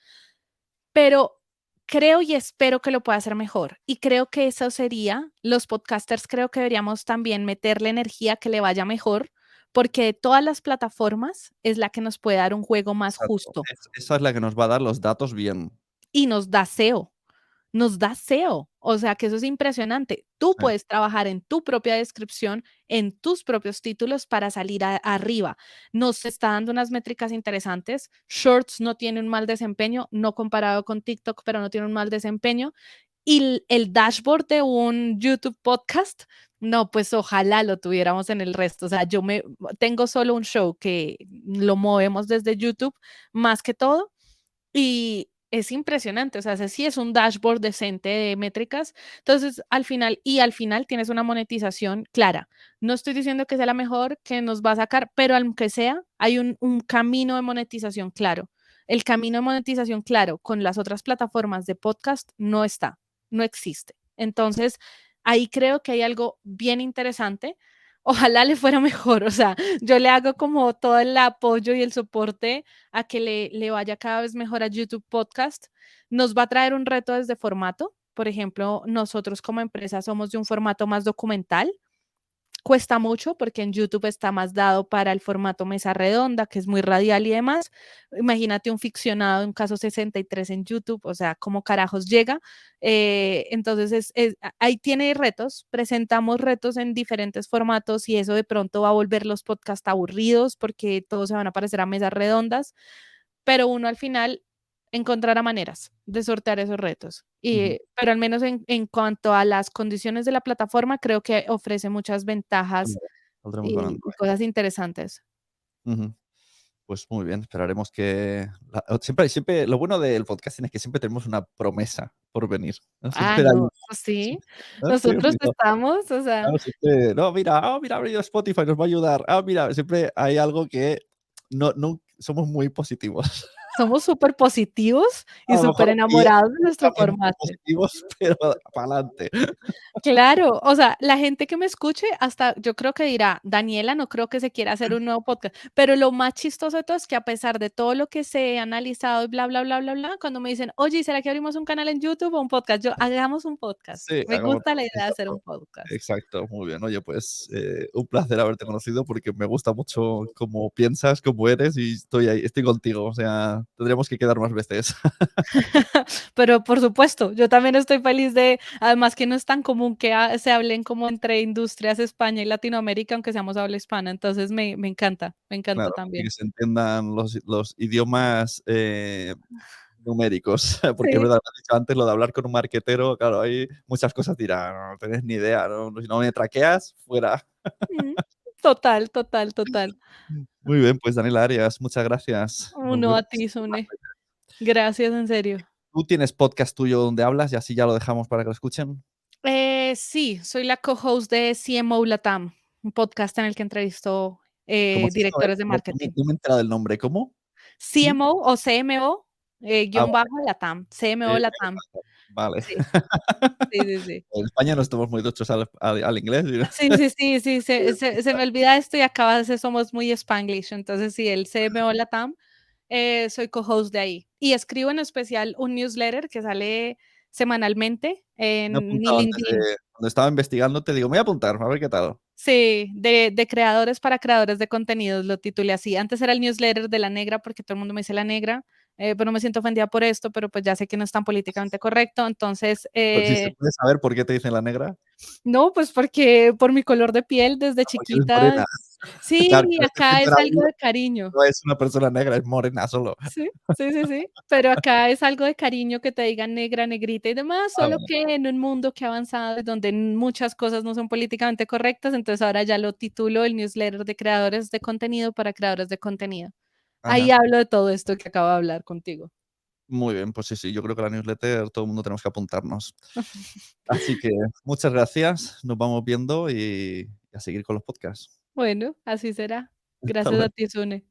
Pero creo y espero que lo pueda hacer mejor, y creo que eso sería los podcasters creo que deberíamos también meterle energía a que le vaya mejor, porque de todas las plataformas es la que nos puede dar un juego más Exacto. justo Esa es la que nos va a dar los datos bien. y nos da SEO, o sea, que eso es impresionante. Tú Sí. puedes trabajar en tu propia descripción, en tus propios títulos para salir arriba. Nos está dando unas métricas interesantes. Shorts no tiene un mal desempeño, no comparado con TikTok, pero no tiene un mal desempeño. Y el dashboard de un YouTube podcast, no, pues ojalá lo tuviéramos en el resto. O sea, yo me tengo solo un show que lo movemos desde YouTube más que todo y es impresionante, o sea, ese sí es un dashboard decente de métricas. Entonces, al final tienes una monetización clara. No estoy diciendo que sea la mejor que nos va a sacar, pero aunque sea, hay un camino de monetización claro. El camino de monetización claro con las otras plataformas de podcast no está, no existe. Entonces, ahí creo que hay algo bien interesante. Ojalá le fuera mejor, o sea, yo le hago como todo el apoyo y el soporte a que le vaya cada vez mejor a YouTube Podcast. Nos va a traer un reto desde formato. Por ejemplo, nosotros como empresa somos de un formato más documental. cuesta mucho, porque en YouTube está más dado para el formato mesa redonda, que es muy radial y demás. Imagínate un ficcionado, un caso 63 en YouTube, o sea, ¿cómo carajos llega? Entonces ahí tiene retos, presentamos retos en diferentes formatos y eso de pronto va a volver los podcasts aburridos porque todos se van a parecer a mesas redondas, pero uno al final encontrará maneras de sortear esos retos. Ujú. Pero al menos en cuanto a las condiciones de la plataforma, creo que ofrece muchas ventajas Claro, saldremos ganando. y cosas interesantes. Ujú. Pues muy bien, esperaremos que siempre lo bueno del podcasting es que siempre tenemos una promesa por venir, ¿no? Ah, Siempre hay no, eso sí. siempre, ¿no? Nosotros Siempre, estamos, o sea, claro, siempre, no, mira, ha venido Spotify, nos va a ayudar. Mira, siempre hay algo que no somos muy positivos. somos súper positivos y A lo súper mejor aquí enamorados de nuestro también muy formato. positivos, pero pa'lante. Claro, o sea, la gente que me escuche hasta yo creo que dirá: "Daniela no creo que se quiera hacer un nuevo podcast", pero lo más chistoso de todo es que a pesar de todo lo que se ha analizado y bla, bla, bla, bla, bla, cuando me dicen: "Oye, ¿y será que abrimos un canal en YouTube o un podcast?". Yo: "Hagamos un podcast". Sí, Me hagamos gusta la idea de hacer exacto, un podcast. exacto, muy bien. Oye, pues, un placer haberte conocido porque me gusta mucho cómo piensas, cómo eres y estoy ahí, estoy contigo. O sea, tendríamos que quedar más veces. Pero por supuesto, yo también estoy feliz de además que no es tan común que se hablen como entre industrias España y Latinoamérica, aunque seamos habla hispana, entonces me encanta Claro, y que también. se entiendan los idiomas, numéricos, porque es Sí. verdad, lo has dicho antes, lo de hablar con un marquetero, claro, hay muchas cosas dirá: "No, no tienes ni idea, ¿no? Si no me traqueas, fuera". Mm, total, total, total. Muy bien, pues Daniela Arias, muchas gracias. Nos No, a vemos. ti, Sune. Gracias, en serio. ¿Tú tienes podcast tuyo donde hablas y así ya lo dejamos para que lo escuchen? Sí, soy la co-host de CMO Latam, un podcast en el que entrevisto, ¿Cómo es esto? A ver, directores de marketing. no me he enterado del nombre, ¿cómo? Sí. CMO o CMO, guión Vale, bajo Latam, CMO Latam. vale. Sí, sí, sí, sí. En España no estamos muy duchos al inglés. Sí, sí, sí, sí, se me olvida esto y acá a veces somos muy Spanglish, entonces sí, el CMO Latam, soy co-host de ahí. Y escribo en especial un newsletter que sale semanalmente Me he en mi apuntado antes LinkedIn. de cuando estaba investigando, te digo: "Me voy a apuntar, a ver qué tal". Sí, de creadores para creadores de contenidos, lo titulé así. Antes era el newsletter de La Negra, porque todo el mundo me dice La Negra, pero no me siento ofendida por esto, pero, pues, ya sé que no es tan políticamente correcto. Entonces, Pues, si se puede saber por qué te dicen la negra, no, pues, porque por mi color de piel desde porque eres chiquita. morena. Sí, Claro, que no estés acá viendo es ahora algo mismo, de cariño. no es una persona negra, es morena solo. Sí, sí, sí, sí, pero acá es algo de cariño que te digan negra, negrita y demás, solo Vale. que en un mundo que ha avanzado y donde muchas cosas no son políticamente correctas, entonces ahora ya lo titulo el newsletter de creadores de contenido para creadores de contenido. Ahí Ajá. hablo de todo esto que acabo de hablar contigo. Muy bien, pues sí, sí, yo creo que la newsletter todo el mundo tenemos que apuntarnos. Así que muchas gracias, nos vamos viendo y a seguir con los podcasts. Bueno, así será. Hasta Gracias luego. a ti, Sune.